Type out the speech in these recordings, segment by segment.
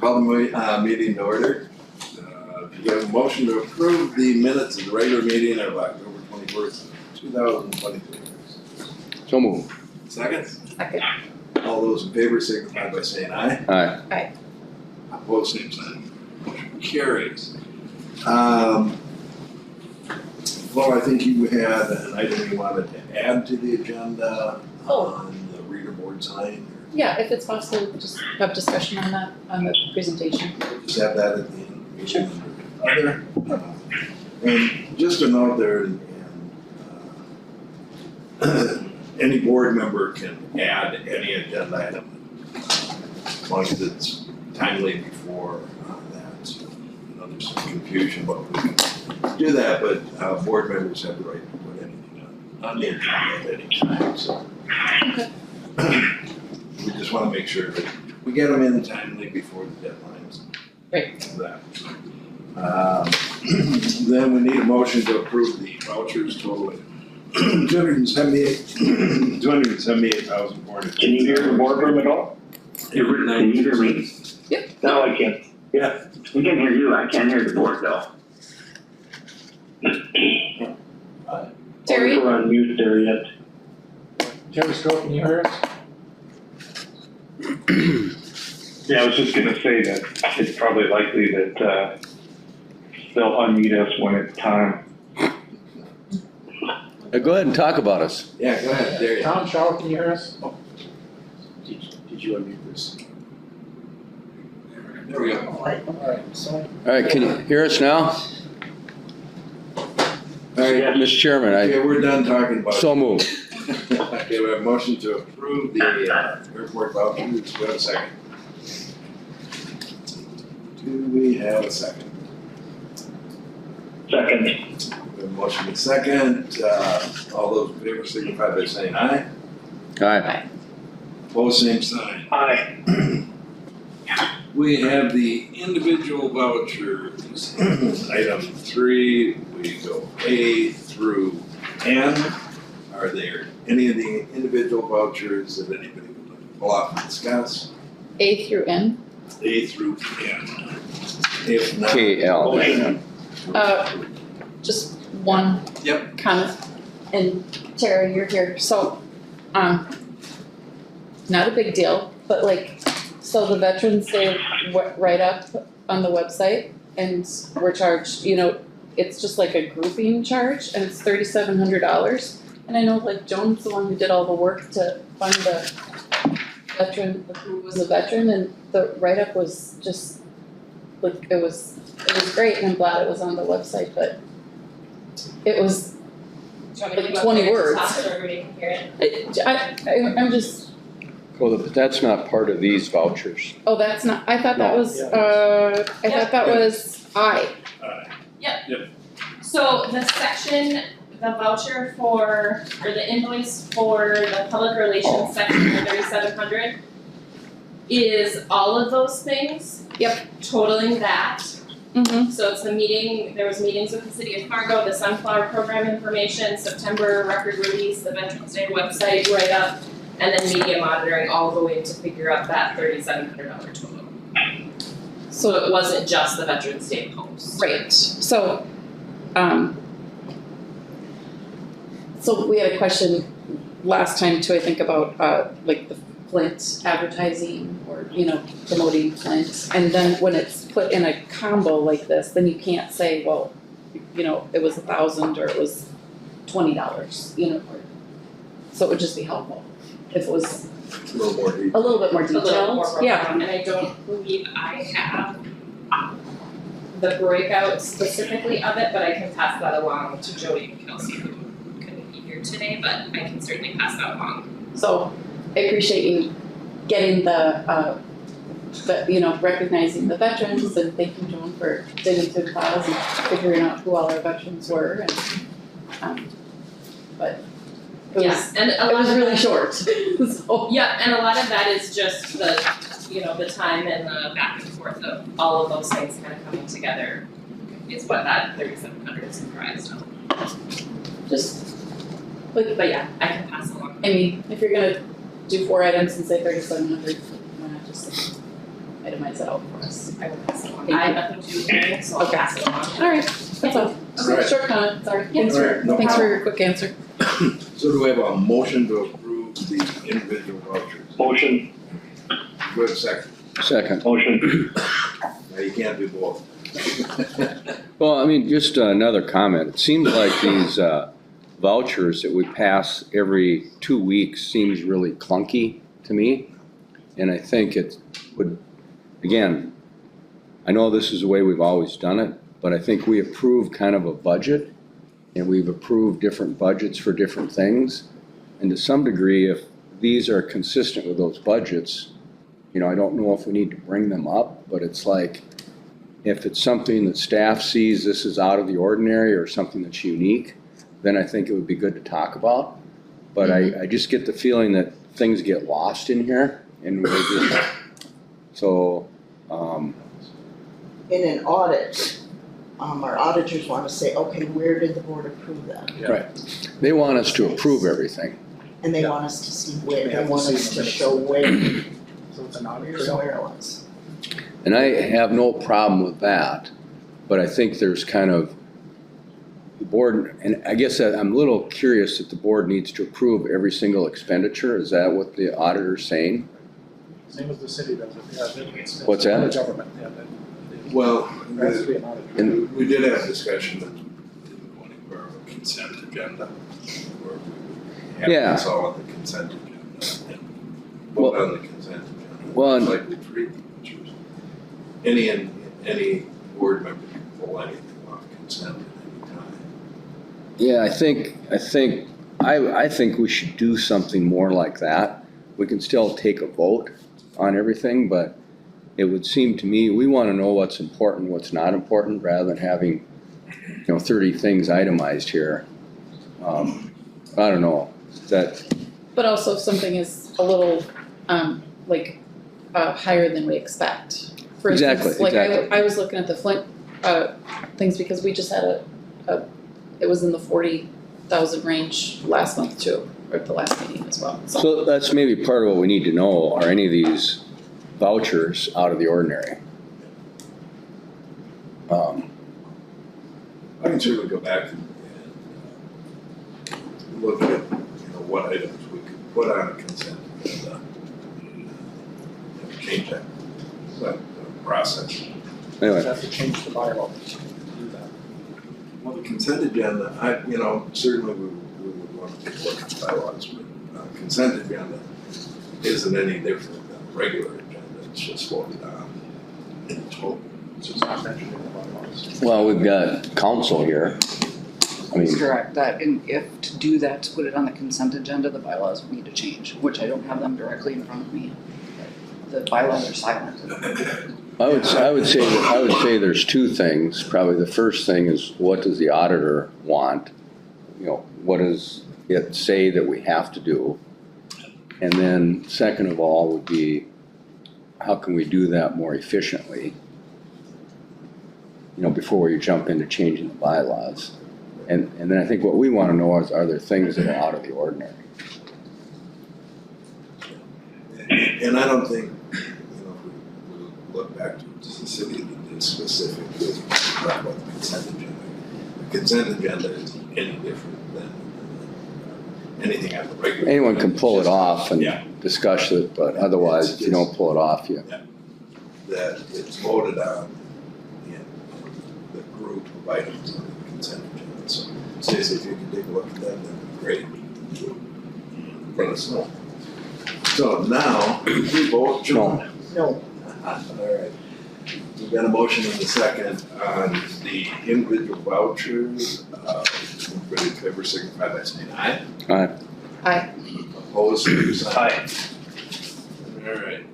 Call the meeting to order. You have a motion to approve the minutes of the regular meeting of October 21st, 2022. So moved. Second? Second. All those in favor signify by saying aye. Aye. Opposed, same sign. Motion carries. Flo, I think you had an item you wanted to add to the agenda on the reader board sign. Yeah, if it's possible, just have discussion on that, on the presentation. Just have that at the end. Sure. Other, and just a note there, any board member can add any agenda item as long as it's timely before that. So, there's some confusion, but we can do that, but board members have the right to put anything on the agenda at any time, so. Okay. We just wanna make sure that we get them in timely before the deadlines. Right. That. Then we need a motion to approve the vouchers totaling $278,400. Can you hear the boardroom at all? Can you hear me? Yep. No, I can't. Yeah. We can hear you, I can't hear the board though. Terry? We're on mute there yet. Terry Stroh, can you hear us? Yeah, I was just gonna say that it's probably likely that they'll unmute us when it's time. Go ahead and talk about us. Yeah, go ahead, there you go. Tom Shaw, can you hear us? Oh. Did you unmute this? There we go. Alright, so. All right, can you hear us now? All right, Mr. Chairman, okay, we're done talking about. so moved. Okay, we have a motion to approve the airport vouchers. Do we have a second? Do we have a second? Second. We have a motion and second. All those in favor signify by saying aye. Aye. Opposed, same sign. Aye. We have the individual vouchers. Item 3, we go A through N. Are there any of the individual vouchers that anybody would like to pull off and discuss? A through N? A through N. If not. KL. Just one Yep. comment. And Terry, you're here, so, not a big deal, but like, so the Veterans Day write up on the website and we're charged, it's just like a grouping charge and it's $3,700. And I know like Joan's the one who did all the work to fund the veteran, who was a veteran, and the write up was just, like, it was great and I'm glad it was on the website, but it was like 20 words. I'm just, Well, but that's not part of these vouchers. oh, that's not, I thought that was, I thought that was So the section, the voucher for, or the invoice for the public relations section for 3,700 is all of those things. Yep. Totaling that. mm-hmm, So it's the meeting, there was meetings with the city of Fargo, the Sunflower Program information, September record release, the Veterans Day website write-up, and then media monitoring all the way to figure out that $3,700 total. So it wasn't just the Veterans Day post. right, so, so we had a question last time too, I think, about, like the Flint advertising or, promoting Flint. And then when it's put in a combo like this, then you can't say, well, it was $1,000 or it was $20, or, so it would just be helpful if it was A little more detail. a little bit more A little detailed. more broken Yeah, down, and I don't believe I have the breakout specifically of it, but I can pass that along to Jody McKelsey, who couldn't be here today, but I can certainly pass that along. so I appreciate you getting the recognizing the veterans, and thank you, Joan, for digging through the files and figuring out who all our veterans were, and, but it was, And a it lot was of really that- short, so. Yeah, and a lot of that is just the, the time and the back and forth of all of those things kind of coming together is what that 3,700 is comprised of. Just, But yeah, I can pass along. I mean, if you're gonna do 4 items and say 3,700, why not just say, itemize that out for us. I will pass it on. Thank I you. have nothing to do, so I'll Okay. pass it on. Alright, that's all. Just a Alright. short comment, sorry. Thanks Alright, no thanks for problem. your quick answer. So do we have a motion to approve the individual vouchers? Motion, Do we have a second? Second. motion. Now, you can't do both. Well, I mean, just another comment. It seems like these vouchers that we pass every 2 weeks seems really clunky to me. And I think it would, again, I know this is the way we've always done it, but I think we approve kind of a budget, and we've approved different budgets for different things. And to some degree, if these are consistent with those budgets, you know, I don't know if we need to bring them up, but it's like, if it's something that staff sees this is out of the ordinary or something that's unique, then I think it would be good to talk about. But I just get the feeling that things get lost in here and we're just, so, In an audit, our auditors want to say, okay, where did the board approve that? they want us to approve everything. And they want us to see where, They they have to want see us the to show where, So it's an audit here's trail. where it was. And I have no problem with that, but I think there's kind of, the board, and I guess I'm a little curious that the board needs to approve every single expenditure. Is that what the auditor's saying? Same as the city does it, yeah, it's. What's that? The government, yeah, that. Well, There has to be an audit. And- we did have discussion that didn't go anywhere of a consent agenda, where we would have Yeah. this all on the consent agenda and Well- vote on the consent agenda. Well, and- Like we treat the vouchers. Any board member can pull anything off consent at any time. Yeah, I think we should do something more like that. We can still take a vote on everything, but it would seem to me, we wanna know what's important, what's not important, rather than having, 30 things itemized here. I don't know, that, But also if something is a little, higher than we expect. For instance, Exactly, exactly. I was looking at the Flint, things because we just had it was in the 40,000 range last month too, or at the last meeting as well, so. so that's maybe part of what we need to know, are any of these vouchers out of the ordinary? I can certainly go back and look at, what items we could put on a consent agenda. Change that process. Anyway, Have to change the bylaw to do that. Well, the consent agenda, certainly we would want to take a look at the bylaws, but consent agenda isn't any different than a regular agenda, it's just voted on in total. It's just not mentioned in the bylaws. well, we've got council here. I That's mean, correct, that, and if to do that, to put it on the consent agenda, the bylaws would need to change, which I don't have them directly in front of me. The bylaws are silent. I would say there's two things. Probably the first thing is, what does the auditor want? What does it say that we have to do? And then second of all would be, how can we do that more efficiently? Before we jump into changing the bylaws. And then I think what we wanna know is, are there things that are out of the ordinary? And I don't think, if we look back to the city that did specifically talk about the consent agenda. The consent agenda is any different than anything on the regular. Anyone can pull it off and Yeah. discuss it, but otherwise, if you don't pull it off, That it's voted on in the group of items on the consent agenda. So Stacey, if you could take a look at that, that'd be great. Let us know. So now, we vote, John. No, All right. We've got a motion in the second on the individual vouchers. Everybody in favor signify by saying aye. Aye. Opposed, same sign. All right.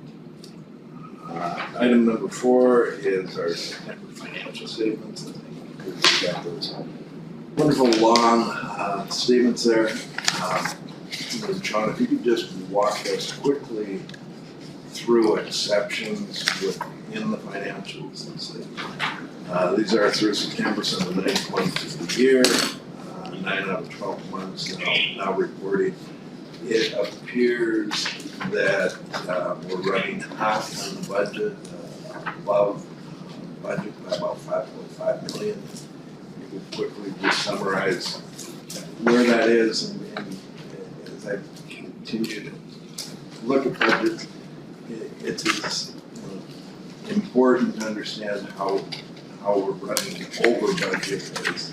Item number 4 is our September financial statements. I think we've got those wonderful long statements there. Sean, if you could just walk us quickly through exceptions within the financials. These are through September, so the 9th month of the year, 9 out of 12 months now reporting. It appears that we're running hot on the budget, above budget by about 5.5 million. We will quickly just summarize where that is, and as I continue to look at budgets, it is important to understand how we're running over budget. As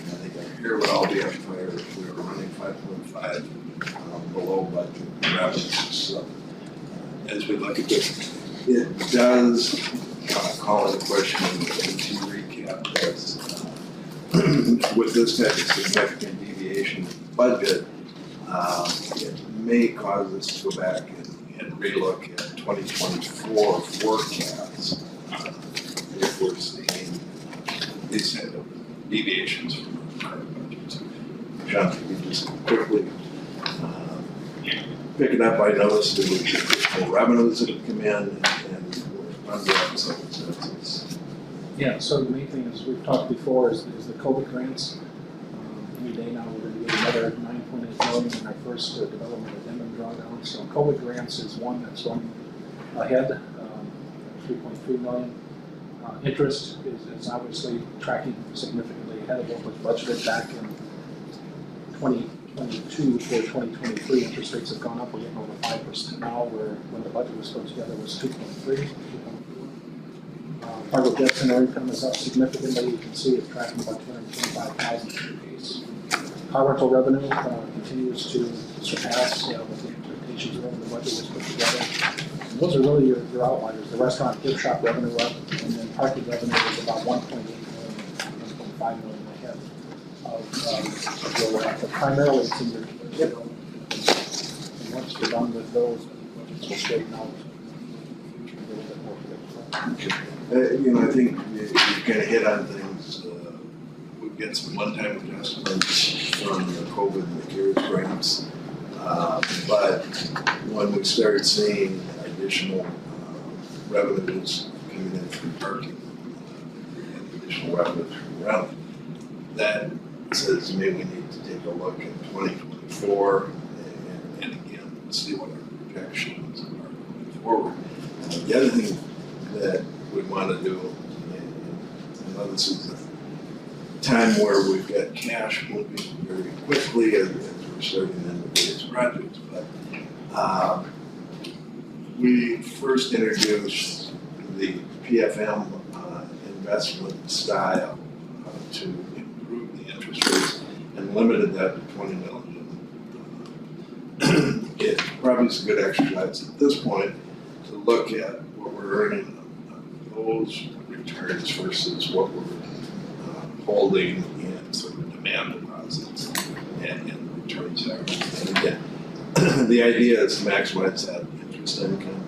I think our year would all be on fire if we were running 5.5 below budget revenues. So as we look at this, it does call into question and to recap this. With this type of significant deviation in budget, it may cause us to go back and relook at 2024 forecasts if we're seeing these type of deviations from our current budget. John, can you just quickly pick it up? I noticed there were additional revenues that have come in and run the episode expenses. Yeah, so the main thing is, we've talked before, is the COVID grants. Any day now, we're gonna get another 9.8 million in our first development addendum drawdown. So COVID grants is one that's running ahead, 3.3 million. Interest is obviously tracking significantly ahead of what was budgeted back in 2022 for 2023. Interest rates have gone up, we're getting over 5% now, where when the budget was put together was 2.3, 2.4. Fargo debt center income is up significantly. You can see it's tracking about 225,000 per case. Car rental revenue continues to surpass what the expectations were when the budget was put together. And those are really your outliers. The restaurant gift shop revenue up, and then parking revenue is about 1.8 million, 1.5 million ahead of where we're at. But primarily it's in your budget. And once we're done with those, the budgets will straighten out. A little bit more predictable. I think you kind of hit on things. We get some one-time adjustments from the COVID and the CARES grants. But when we start seeing additional revenues coming in from parking, and additional revenues from rental, that says to me we need to take a look at 2024 and again see what our projections are going forward. The other thing that we want to do, and I know this is a time where we've got cash moving very quickly as we're starting into various projects, but we first introduced the PFM investment style to improve the interest rates and limited that to 20 million. It probably is a good exercise at this point to look at what we're earning on those returns versus what we're holding in sort of demand deposits and returns there. And again, the idea is to maximize that interest income,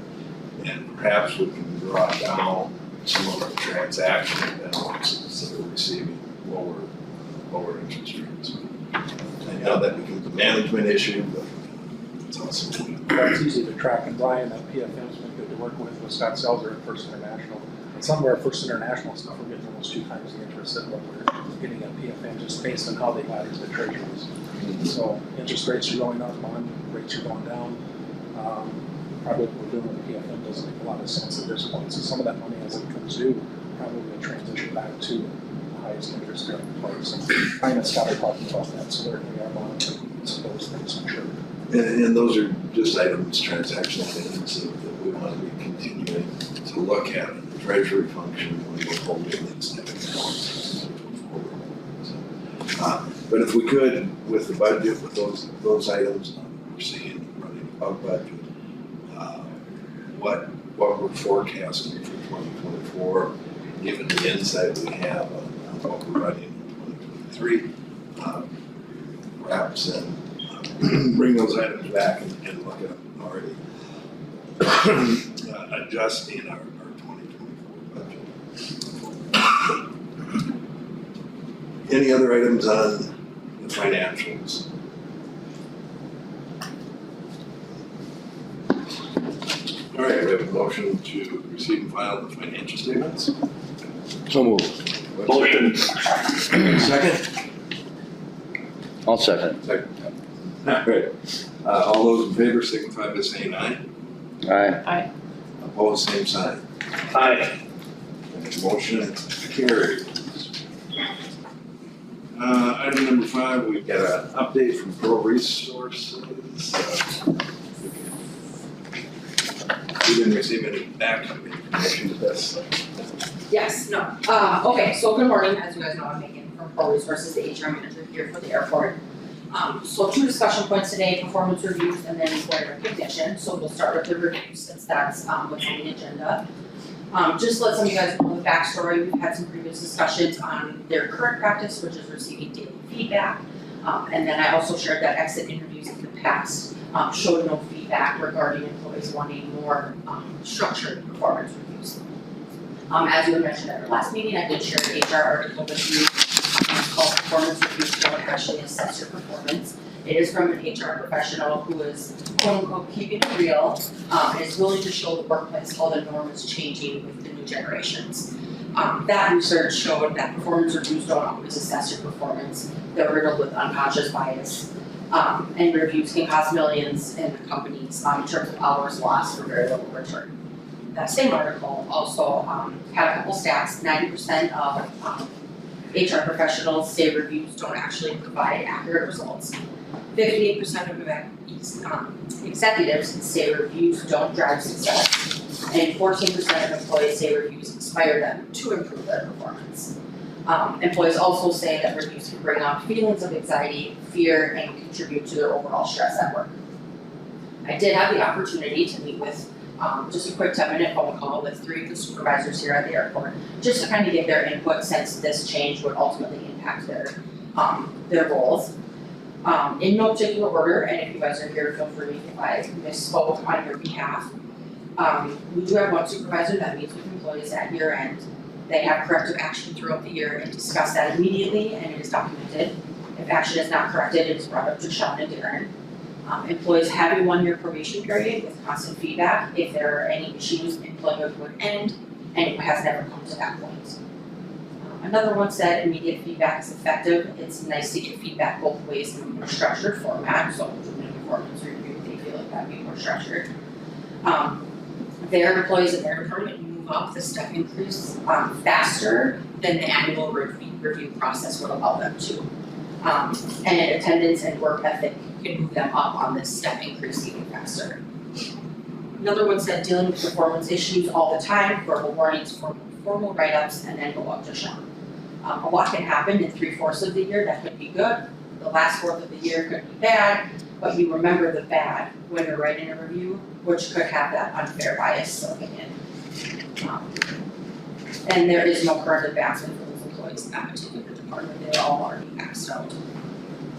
and perhaps we can draw down some of our transaction balances that are receiving lower interest rates. I know that becomes a management issue, but it's also. It's easy to track, and Brian at PFM's been good to work with Scott Selzer at First International. And some of our First International stuff, we're getting almost 2 times the interest than what we're getting at PFM, just based on how they manage the treasuries. So interest rates are going up, bond rates are going down. Probably what we're doing with PFM doesn't make a lot of sense at this point. So some of that money, as it comes due, probably will transition back to the highest interest bearing place. And Brian and Scott are talking about that, so they're going to have on some of those things, I'm sure. And those are just items, transactional items that we want to be continuing to look at in the treasury function when we're holding these type of balances forward. But if we could, with the budget, with those items, we're seeing running above budget, what we're forecasting for 2024, given the insight we have on what we're running in 2023, perhaps then bring those items back and look at already adjusting our 2024 budget. Any other items on the financials? All right, we have a motion to receive and file the financial statements. So moved. Motion. Second? I'll second. Second. Alright, all those in favor signify by saying aye. Aye. Opposed, same sign. Aye. Motion carried. Item number 5, we got an update from Pro Resources. We didn't receive any back information to this. Yes, no, okay, so good morning, as you guys know, I'm Megan from Pro Resources, the HR manager here for the airport. So 2 discussion points today, performance reviews and then employee recognition, so we'll start with the reviews since that's what's on the agenda. Just to let some of you guys know the backstory, we've had some previous discussions on their current practice, which is receiving daily feedback. And then I also shared that exit interviews in the past showed no feedback regarding employees wanting more structured performance reviews. As you had mentioned at our last meeting, I did share an HR article with you. It's called Performance Reviews Don't Actually Assess Your Performance. It is from an HR professional who is quote unquote keeping it real, and is willing to show the workplace how the norm is changing with the new generations. That research showed that performance reviews don't always assess your performance. They're riddled with unconscious bias. And reviews can cost millions in companies in terms of hours lost for very little return. That same article also had a couple stats. 90% of HR professionals say reviews don't actually provide accurate results. 58% of executives say reviews don't drive success. And 14% of employees say reviews inspire them to improve their performance. Employees also say that reviews can bring up feelings of anxiety, fear, and contribute to their overall stress at work. I did have the opportunity to meet with just a quick 10-minute phone call with 3 of the supervisors here at the airport, just to kind of get their input since this change would ultimately impact their roles. In no particular order, and if you guys are here, feel free if I misspoke on your behalf. We do have one supervisor that meets with employees at year end. They have corrective action throughout the year and discuss that immediately, and it is documented. If action is not corrected, it is brought up to Sean and Darren. Employees have a 1-year probation period with constant feedback. If there are any issues, employment would end, and it has never come to that point. Another one said immediate feedback is effective. It's nice to get feedback both ways in a more structured format, so in a performance review, they feel like that'd be more structured. Their employees in their department move up the step increase faster than the annual review process would allow them to. And attendance and work ethic can move them up on this step increase even faster. Another one said dealing with performance issues all the time, verbal warnings, formal write-ups, and then go up to Sean. A lot can happen in 3/4 of the year that could be good. The last 1/4 of the year could be bad, but you remember the bad when you're writing a review, which could have that unfair bias soaking in. And there is no current advancement for those employees in that particular department. They're all already maxed out.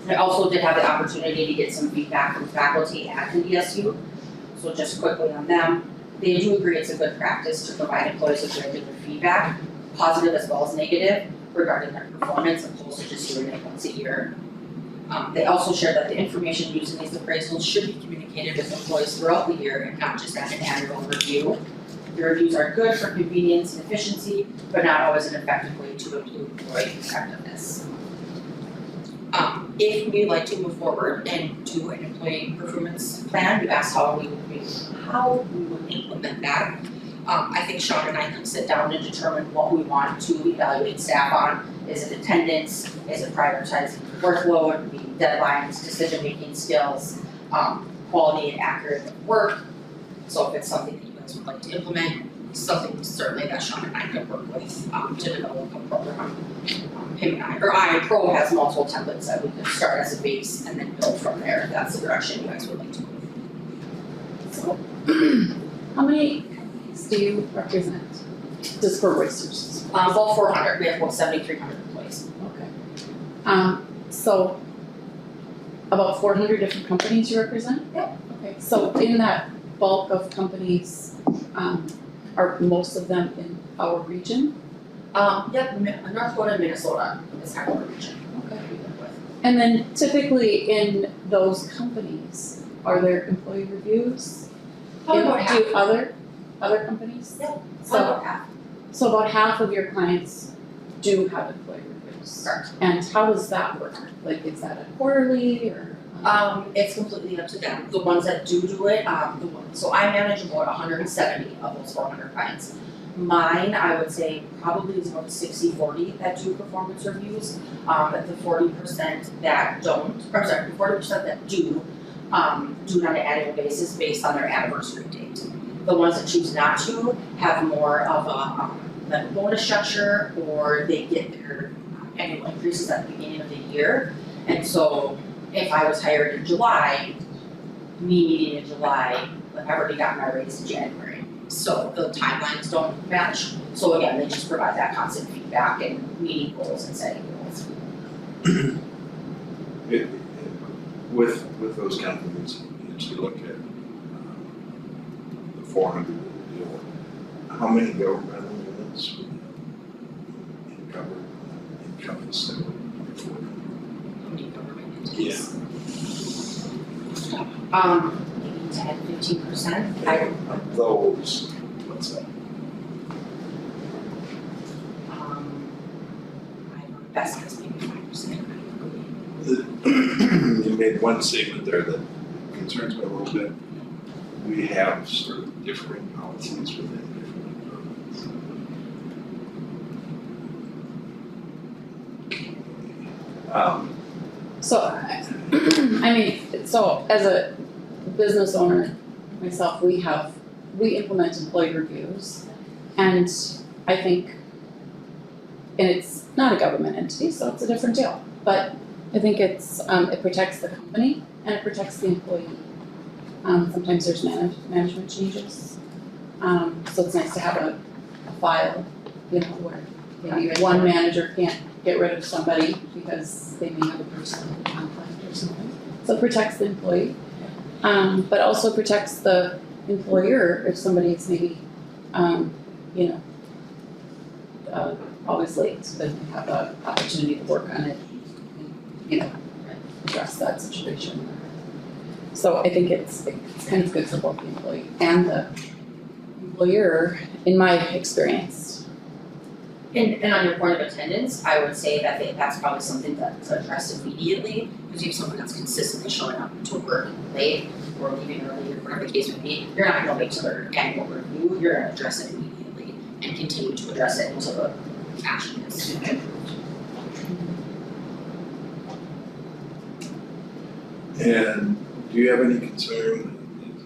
I also did have the opportunity to get some feedback from faculty at NDSU. So just quickly on them, they do agree it's a good practice to provide employees with regular feedback, positive as well as negative, regarding their performance, opposed to just doing it once a year. They also share that the information used in these appraisals should be communicated with employees throughout the year and not just at an annual review. The reviews are good for convenience and efficiency, but not always an effective way to improve employee effectiveness. If we'd like to move forward and do an employee performance plan, you asked how we would implement that. I think Sean and I can sit down and determine what we want to evaluate staff on. Is it attendance? Is it prioritizing workload, meeting deadlines, decision-making skills, quality and accurate work? So if it's something that you guys would like to implement, something certainly that Sean and I could work with to develop a program. Him and I, Pro has multiple templates that we could start as a base and then build from there if that's the direction you guys would like to move. So, how many companies do you represent? Just for Resources? About 400, we have about 7,300 employees. Okay. So, about 400 different companies you represent? Yeah. Okay, so in that bulk of companies, are most of them in our region? North Dakota and Minnesota is kind of our region. Okay. We work with. And then typically in those companies, are there employee reviews? Probably about half. Do other companies? Yeah, So, about half. so about half of your clients do have employee reviews? Correct. And how does that work? Like, is that a quarterly or? It's completely up to them, the ones that do it, so I manage about 170 of those 400 clients. Mine, I would say probably is about 60-40 that do performance reviews, but the 40% that don't, or sorry, the 40% that do it on an annual basis based on their anniversary date. The ones that choose not to have more of a like a bonus structure, or they get their annual increases at the beginning of the year. And so if I was hired in July, me meeting in July, like I've already got my raise in January. So the timelines don't match. So again, they just provide that constant feedback and meeting goals and setting goals. With those companies, as you look at the 400 deal, how many governmental units would encompass that? Yeah. Maybe 10-15%. I don't know. Of those, what's that? I don't know, best guess maybe 5%. You made one statement there that concerns me a little bit. We have sort of differing policies within different departments. So, I mean, so as a business owner myself, we implement employee reviews. And I think, and it's not a government entity, so it's a different deal. But I think it's, it protects the company and it protects the employee. Sometimes there's management changes. So it's nice to have a file, you know, where maybe one manager can't get rid of somebody because they may have a personal conflict or something. So it protects the employee, but also protects the employer if somebody's maybe, you know, always late, so then they have an opportunity to work on it, and, you know, address that situation. So I think it's kind of good for both the employee and the employer, in my experience. And on your point of attendance, I would say that that's probably something that's addressed immediately, because you have someone that's consistently showing up to work late or leaving early, or whatever the case may be, you're not gonna wait till their annual review, you're gonna address it immediately and continue to address it until the action is improved. And do you have any concern as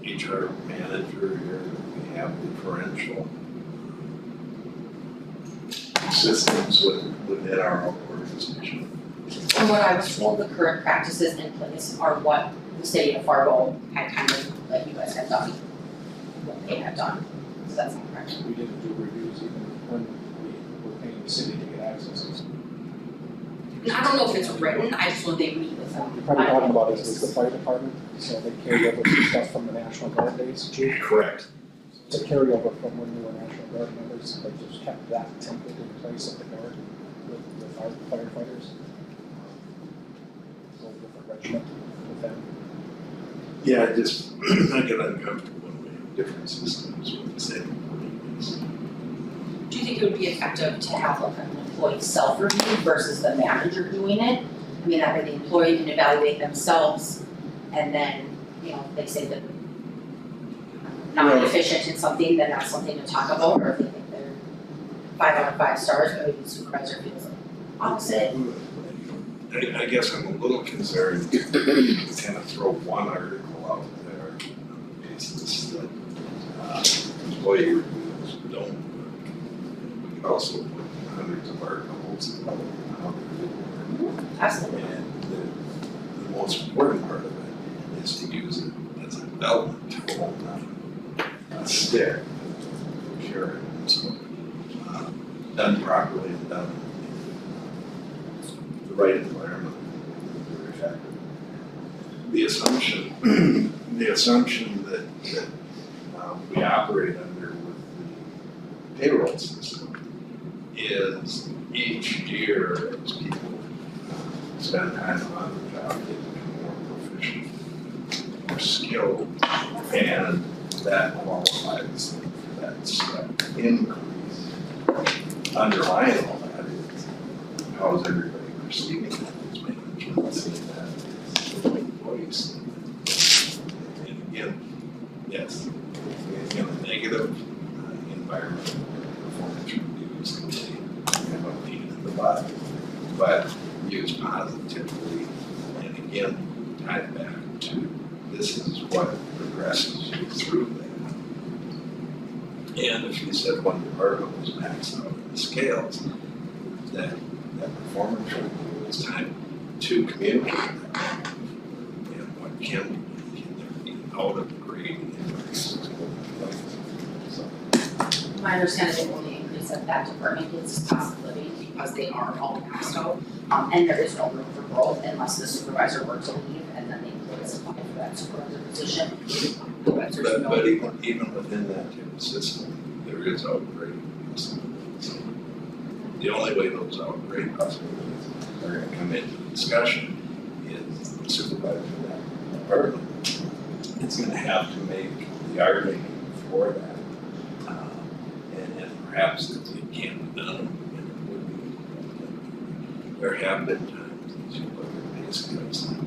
a HR manager here that we have differential systems within our organization? From what I was told, the current practices in place are what the city of Fargo had kind of, like you guys had done, what they had done, so that's not correct. We didn't do reviews even when we were paying the city to get access. And I don't know if it's written, I just know they meet with them. You're probably talking about is the fire department, so they carry over some stuff from the National Guard days. Correct. It's a carryover from when we were National Guard members, they just kept that template in place at the guard with our firefighters. So different regiment with them. Yeah, I get uncomfortable when we have different systems with the same employees. Do you think it would be effective to have like an employee self-review versus the manager doing it? I mean, that way the employee can evaluate themselves and then, you know, if they say that not efficient in something, then that's something to talk about, or if they think they're 5 out of 5 stars, but maybe the supervisor feels like opposite. I guess I'm a little concerned to kind of throw one article out there on the basis that employee reviews don't work. We could also put hundreds of articles out there. Absolutely. And the most important part of it is to use it as a development tool, not a stick. Sure. So, done properly and done in the right environment, very effective. The assumption that we operate under with the payroll system is each year as people spend time on the job, they become more proficient, more skilled, and that qualifies for that step increase. Underlying all that is how is everybody perceiving that as management? seeing that is the employees. And again, yes, in a negative environment, performance reviews can be kind of a pain in the butt, but used positively, and again, tied back to this is what progresses you through that. And if you said one department was maxed out in the scales, that performance review is time to communicate that. And what can there be out of the grading increases going like so. My understanding, the only increase that that department gets is cost of living because they are all maxed out. And there is no room for growth unless the supervisor were to leave and then the employees apply for that supervisor position. Otherwise, there's no. But even within that type of system, there is outgrading possibilities. The only way those outgrade possibilities are gonna come into discussion is the supervisor of that department. It's gonna have to make the argument for that. And perhaps it can be done, and it would be. There have been times as you look at pay scales that you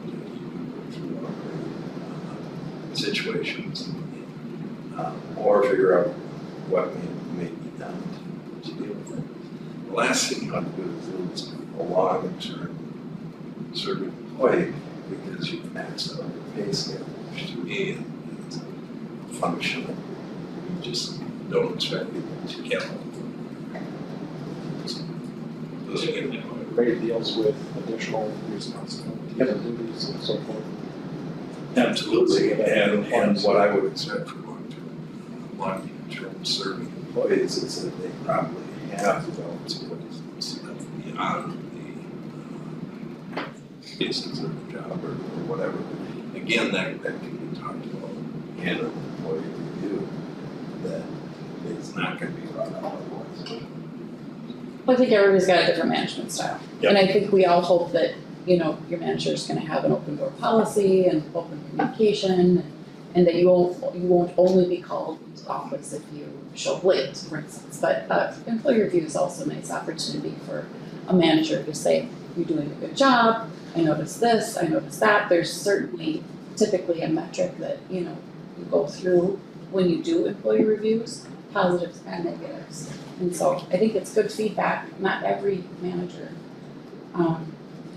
go through situations, or figure out what may be done to deal with it. The last thing you want to do is lose a long-term serving employee because you've maxed out your pay scale, which to me is a function that you just don't expect people to get. So, those are good. Rate deals with additional responsibilities and duties and so forth. Absolutely, and what I would expect for long-term serving employees is that they probably have developed skills beyond the basis of the job or whatever. Again, that can be talked about in an employee review, that it's not gonna be brought up otherwise. I think everybody's got a different management style. Yep. And I think we all hope that, you know, your manager's gonna have an open door policy and open communication, and that you won't only be called into the office if you show late, for instance. But employee review is also a nice opportunity for a manager to say, you're doing a good job, I noticed this, I noticed that. There's certainly typically a metric that, you know, you go through when you do employee reviews, positives and negatives. And so I think it's good feedback. Not every manager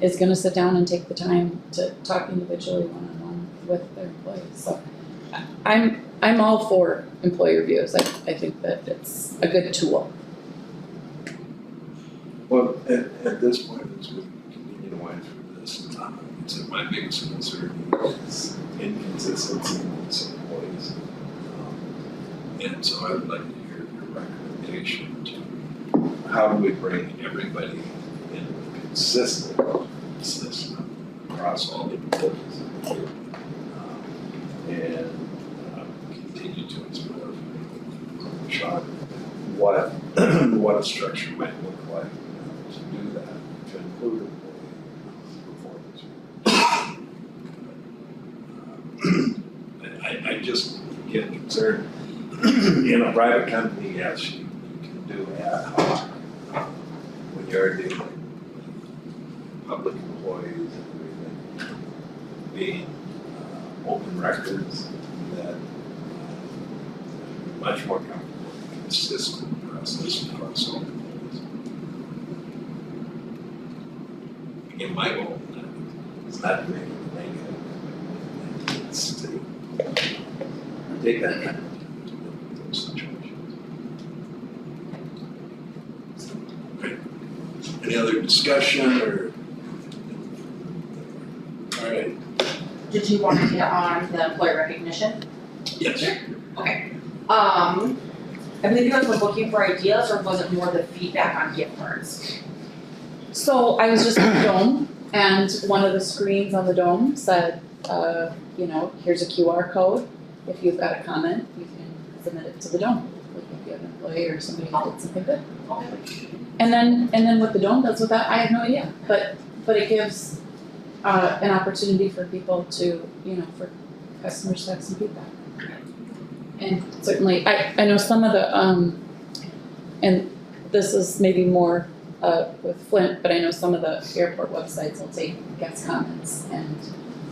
is gonna sit down and take the time to talk individually one-on-one with their employees. So I'm all for employee reviews. I think that it's a good tool. Well, at this point, as we continue to wind through this, it's my biggest concern is inconsistency amongst employees. And so I would like to hear your recommendation to how do we bring everybody in a consistent system across all the employees and continue to explore with Sean what a structure might look like to do that, to include employee performance. I just get concerned. In a private company, yes, you can do ad hoc. When you're dealing with public employees and everything, being open records, that much more comfortable and consistent process across all employees. Again, my goal is not to make it negative, it's to take that kind of situations. Great. Any other discussion or? All right. Did you want to get on the employee recognition? Yes. Okay. I believe you guys were looking for ideas, or was it more the feedback on gift cards? So I was just at the Dome, and one of the screens on the Dome said, you know, here's a QR code. If you've got a comment, you can submit it to the Dome. Like if you have an employee or somebody who did something good. Okay. And then what the Dome does with that, I have no idea. But it gives an opportunity for people to, you know, for customers to have some feedback. And certainly, I know some of the, and this is maybe more with Flint, but I know some of the airport websites will take guest comments and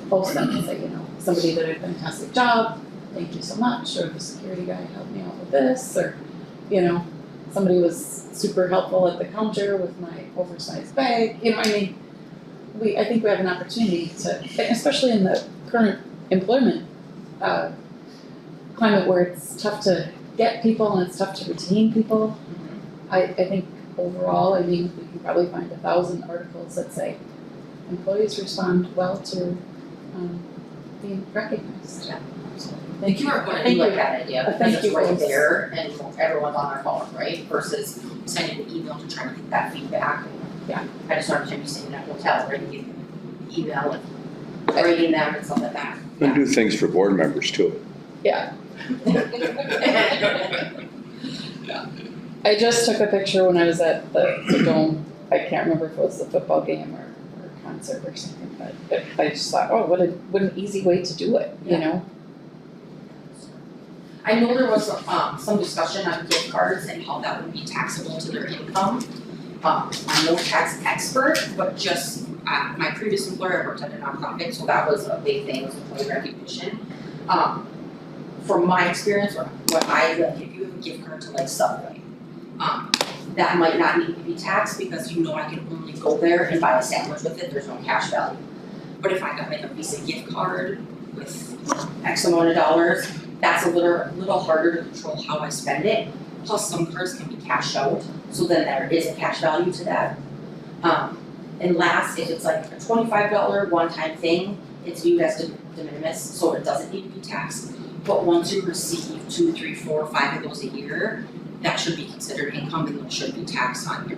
post them and say, you know, somebody did a fantastic job, thank you so much, or the security guy helped me out with this, or, you know, somebody was super helpful at the counter with my oversized bag, you know, I mean, I think we have an opportunity to, especially in the current employment climate where it's tough to get people and it's tough to retain people. I think overall, I mean, we can probably find 1,000 articles that say employees respond well to being recognized. Yeah. So, Thank you for Thank putting you. like that idea, because Thank it's you, right folks. there and everyone's on their phone, right? Versus sending an email to try to get that feedback. Yeah. I just started to be staying at hotels, right? You get email and rating them and stuff like that. And do things for board members too. Yeah, I just took a picture when I was at the Dome. I can't remember if it was the football game or concert or something, but I just thought, oh, what an easy way to do it, you know? I know there was some discussion on gift cards and how that would be taxable to their income. I'm no tax expert, but just my previous employer, I worked at a nonprofit, so that was a big thing, was employee recognition. From my experience, what I like, if you have a gift card to like Subway, that might not need to be taxed because you know I can only go there and buy a sandwich with it, there's no cash value. But if I got like a Visa gift card with X amount of dollars, that's a little harder to control how I spend it. Plus some cards can be cashed out, so then there is a cash value to that. And last, if it's like a $25 one-time thing, it's viewed as de minimis, so it doesn't need to be taxed. But once you receive 2, 3, 4, 5 of those a year, that should be considered income and those should be taxed on your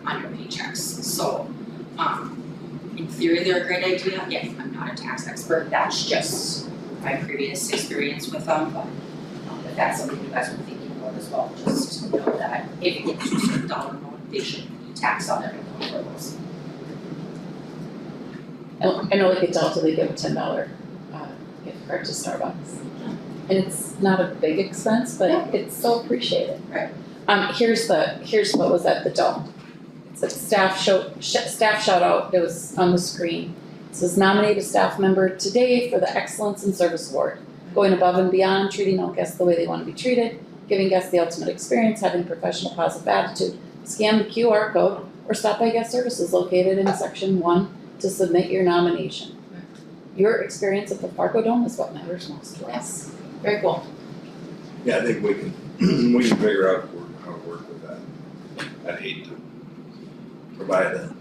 paychecks. So, in theory, they're a great idea. Again, I'm not a tax expert. That's just my previous experience with them. But if that's something you guys are thinking about as well, just know that if it gets to a certain dollar amount, they should be taxed on their income for those. I know like at Delta, they give a $10 gift card to Starbucks. And it's not a big expense, but it's so appreciated. Right. Here's what was at the Dome. It's a staff shout out that was on the screen. It says nominate a staff member today for the Excellence in Service Award. Going above and beyond, treating all guests the way they want to be treated, giving guests the ultimate experience, having professional positive attitude. Scan the QR code or stop by guest services located in section 1 to submit your nomination. Your experience at the Fargo Dome is what matters most to us. Yes. Very cool. Yeah, I think we can figure out how to work with that. I'd hate to provide a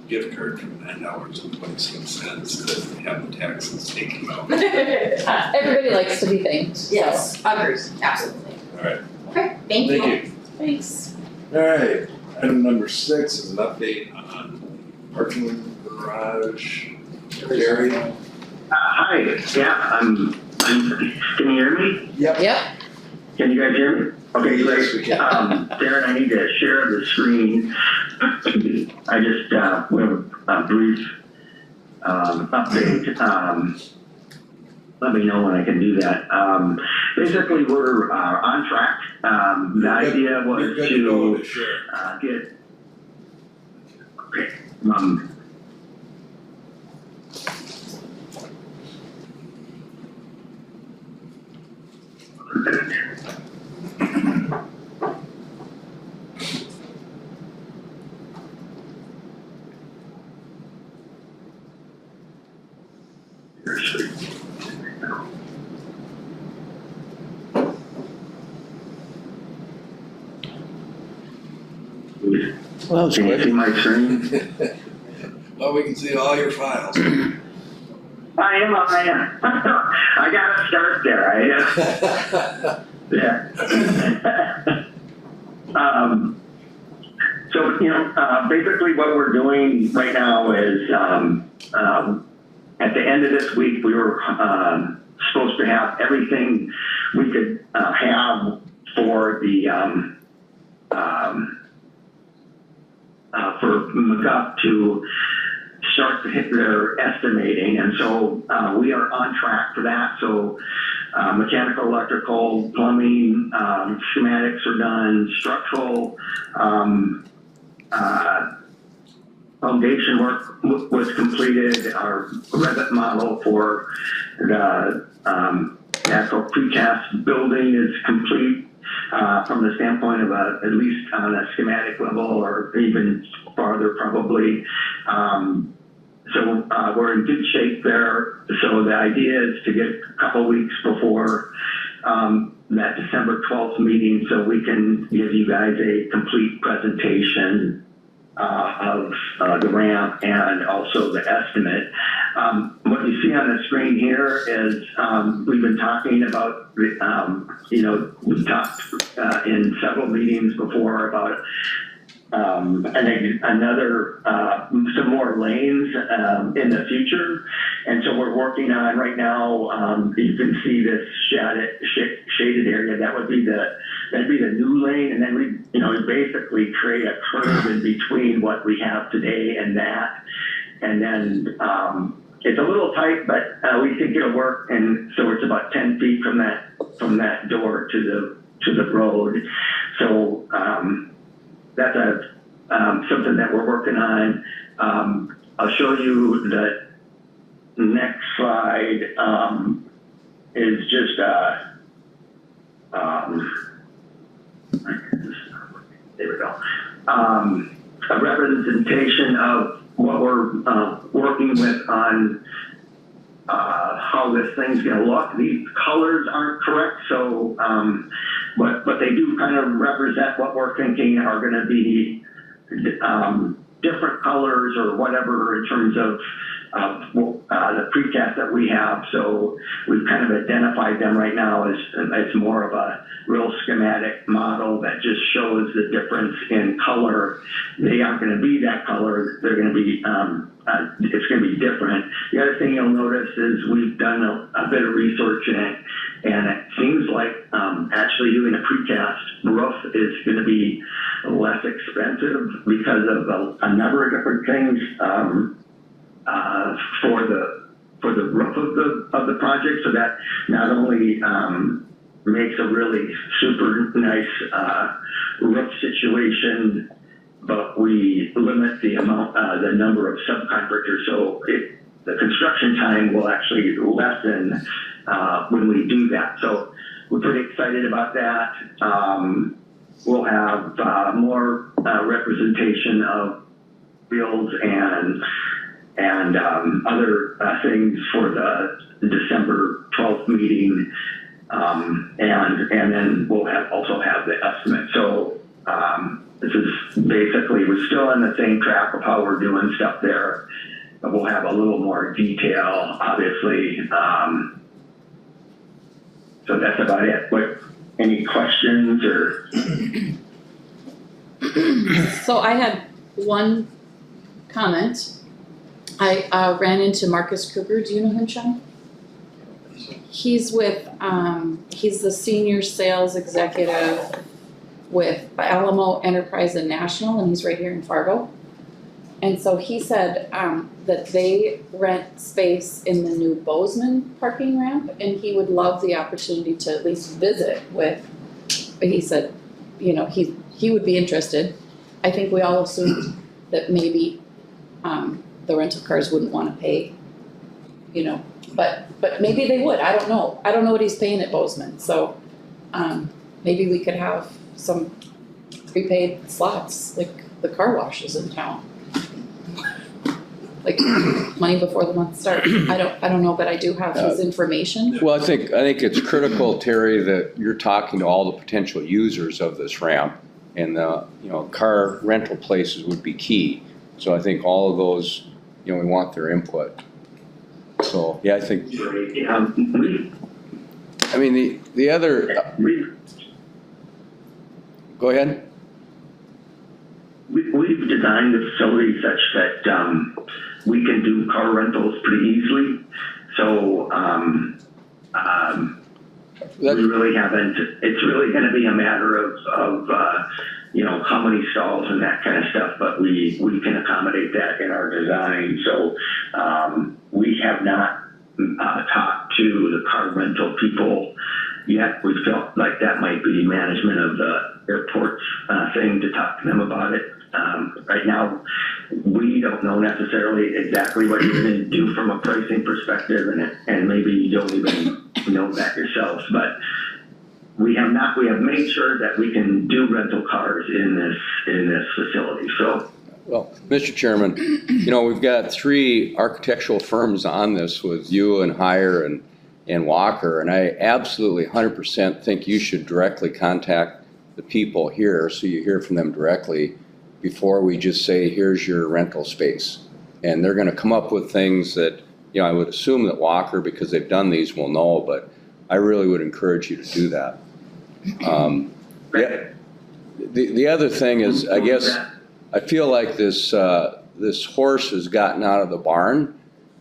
gift card for $9.26 to have the taxes taken out. Everybody likes to be thanked. So. Yes, others, absolutely. All right, Okay, thank you. thank you. Thanks. All right, item number 6 is an update on parking garage. Gary? Hi, yeah, can you hear me? Yep. Can you guys hear me? Okay, Yes, great. we can. Darren, I need to share the screen. I just, want a brief, update. Let me know when I can do that. Basically, we're, on track. The idea was You're good to go to, to share. get, okay, Well, that was can you see quick. my screen? Well, we can see all your files. I am. I gotta start there. Yeah. So, basically what we're doing right now is, at the end of this week, we were, supposed to have everything we could, have for the, for McGuff to start to hit their estimating. And so, we are on track for that. So, mechanical, electrical, plumbing, schematics are done, structural, foundation work was completed. Our Revit model for the actual precast building is complete from the standpoint of at least on a schematic level or even farther probably. So we're in good shape there. So the idea is to get a couple weeks before that December 12th meeting so we can give you guys a complete presentation of the ramp and also the estimate. What you see on the screen here is we've been talking about, we've talked in several meetings before about I think some more lanes in the future. And so we're working on right now, you can see this shaded area, that'd be the new lane. And then we basically create a curve in between what we have today and that. And then it's a little tight, but we think it'll work. And so it's about 10 feet from that door to the road. So that's something that we're working on. I'll show you the next slide is just there we go. A representation of what we're working with on how this thing's going to look. These colors aren't correct, so but they do kind of represent what we're thinking are going to be different colors or whatever in terms of the precast that we have. So we've kind of identified them right now as more of a real schematic model that just shows the difference in color. They aren't going to be that color. They're going to be, it's going to be different. The other thing you'll notice is we've done a bit of research in it, and it seems like actually doing a precast roof is going to be less expensive because of a number of different things for the roof of the project. So that not only makes a really super nice roof situation, but we limit the amount, the number of subcontractors. So the construction time will actually lessen when we do that. So we're pretty excited about that. We'll have more representation of fields and other things for the December 12th meeting. And then we'll also have the estimate. So this is basically, we're still on the same track of how we're doing stuff there, but we'll have a little more detail, obviously. So that's about it. Any questions or? So I had one comment. I ran into Marcus Kruger. Do you know him, Sean? He's with, he's the senior sales executive with Alamo Enterprise and National, and he's right here in Fargo. And so he said that they rent space in the new Bozeman parking ramp, and he would love the opportunity to at least visit with, he said, he would be interested. I think we all assumed that maybe the rental cars wouldn't want to pay, but maybe they would. I don't know. I don't know what he's paying at Bozeman. So maybe we could have some prepaid slots like the car washes in town. Like money before the month starts. I don't know, but I do have his information. Well, I think it's critical, Terry, that you're talking to all the potential users of this ramp, and car rental places would be key. So I think all of those, we want their input. So yeah, I think. I mean the other. Go ahead. We've designed the facility such that we can do car rentals pretty easily. So we really haven't. It's really going to be a matter of how many stalls and that kind of stuff. But we can accommodate that in our design. So we have not talked to the car rental people yet. We felt like that might be management of the airport's thing to talk to them about it. right now, we don't know necessarily exactly what you're gonna do from a pricing perspective, and maybe you don't even know that yourselves, but we have made sure that we can do rental cars in this facility, so. Well, Mr. Chairman, we've got 3 architectural firms on this with you and Hire and Walker, and I absolutely 100% think you should directly contact the people here so you hear from them directly before we just say, here's your rental space. And they're gonna come up with things that, I would assume that Walker, because they've done these, will know, but I really would encourage you to do that. The other thing is, I guess, I feel like this horse has gotten out of the barn,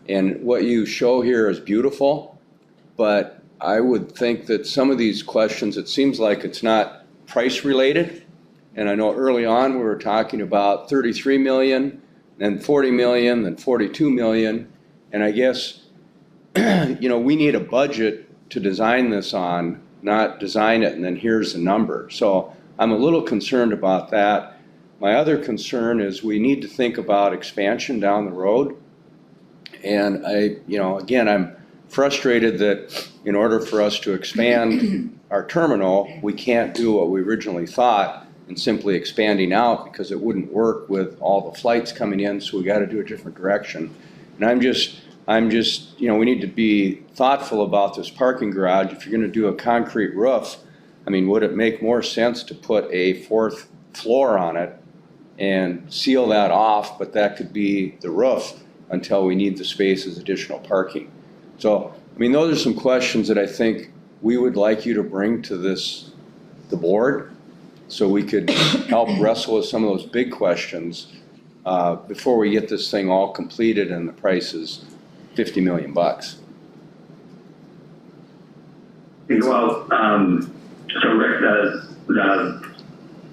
and what you show here is beautiful, but I would think that some of these questions, it seems like it's not price related. And I know early on we were talking about 33 million, then 40 million, then 42 million. And I guess, we need a budget to design this on, not design it and then here's the number. So I'm a little concerned about that. My other concern is we need to think about expansion down the road. And again, I'm frustrated that in order for us to expand our terminal, we can't do what we originally thought and simply expanding out, because it wouldn't work with all the flights coming in, so we got to do a different direction. And I'm just, we need to be thoughtful about this parking garage. If you're going to do a concrete roof, would it make more sense to put a 4th floor on it and seal that off, but that could be the roof until we need the space as additional parking? So, those are some questions that I think we would like you to bring to the board, so we could help wrestle with some of those big questions before we get this thing all completed and the price is $50 million. Well, so Rick,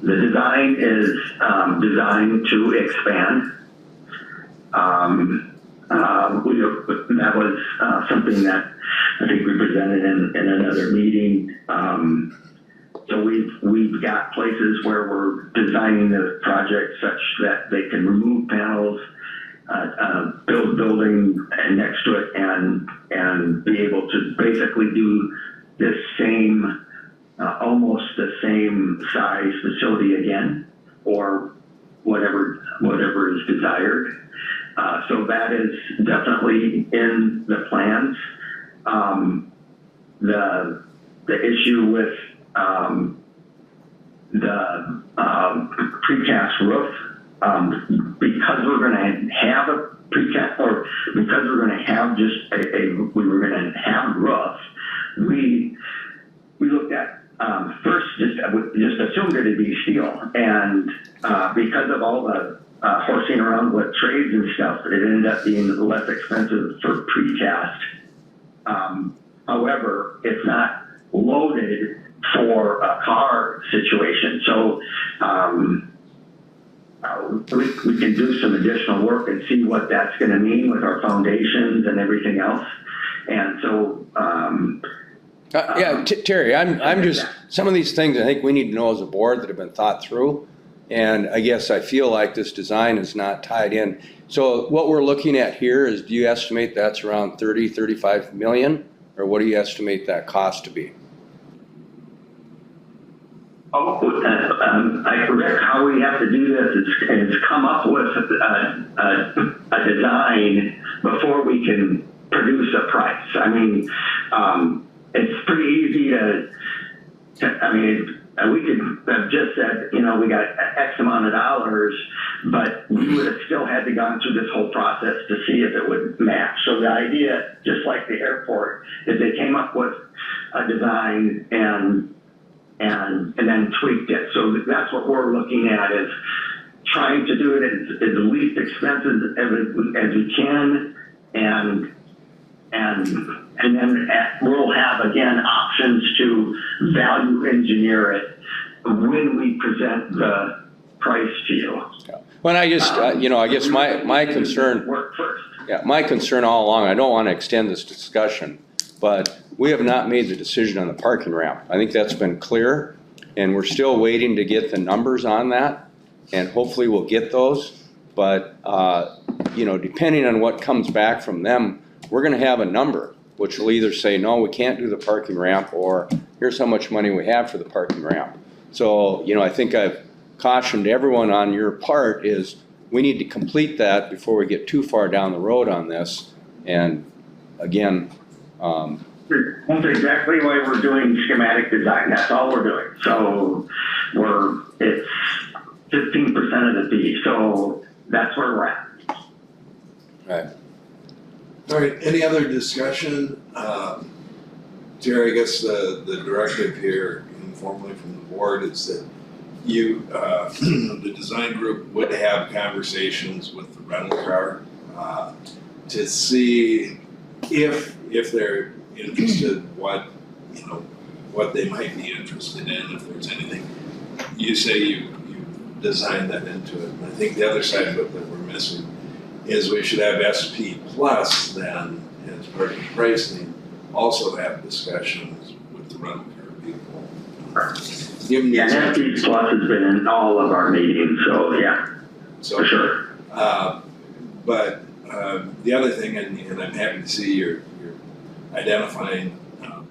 the design is designed to expand. That was something that I think we presented in another meeting. So we've got places where we're designing the project such that they can remove panels, build building next to it, and be able to basically do this same, almost the same size facility again, or whatever is desired. So that is definitely in the plans. The issue with the precast roof, because we're going to have a precast, or because we're going to have just we were going to have a roof, we looked at first just assumed it would be steel, and because of all the horsing around with trades and stuff, it ended up being less expensive for precast. However, it's not loaded for a car situation. So we can do some additional work and see what that's going to mean with our foundations and everything else. And so, Terry, I'm just, some of these things I think we need to know as a board that have been thought through. And I guess I feel like this design is not tied in. So what we're looking at here is, do you estimate that's around 30, 35 million? Or what do you estimate that cost to be? Rick, how we have to do this is come up with a design before we can produce a price. It's pretty easy we could have just said, we got X amount of dollars, but we would have still had to gone through this whole process to see if it would match. So the idea, just like the airport, is they came up with a design and then tweaked it. So that's what we're looking at, is trying to do it as least expensive as we can, and then we'll have, again, options to value engineer it when we present the price to you. Well, I just, I guess my concern, Work first. my concern all along, I don't want to extend this discussion, but we have not made the decision on the parking ramp. I think that's been clear, and we're still waiting to get the numbers on that. and hopefully we'll get those. But, you know, depending on what comes back from them, we're gonna have a number, which will either say, no, we can't do the parking ramp, or here's how much money we have for the parking ramp. So, you know, I think I've cautioned everyone on your part is we need to complete that before we get too far down the road on this. And again, That's exactly why we're doing schematic design, that's all we're doing. So it's 15% of the fee, so that's where we're at. All right, any other discussion? Terry, I guess the directive here informally from the board is that you, the design group would have conversations with the rental car to see if they're interested, what they might be interested in, if there's anything. You say you designed that into it. And I think the other side of it that we're missing is we should have SP Plus then, as part of the pricing, also have discussions with the rental car people. Give them the Yeah, SP Plus has been in all of our meetings, so yeah, So, for sure. But the other thing, and I'm happy to see you're identifying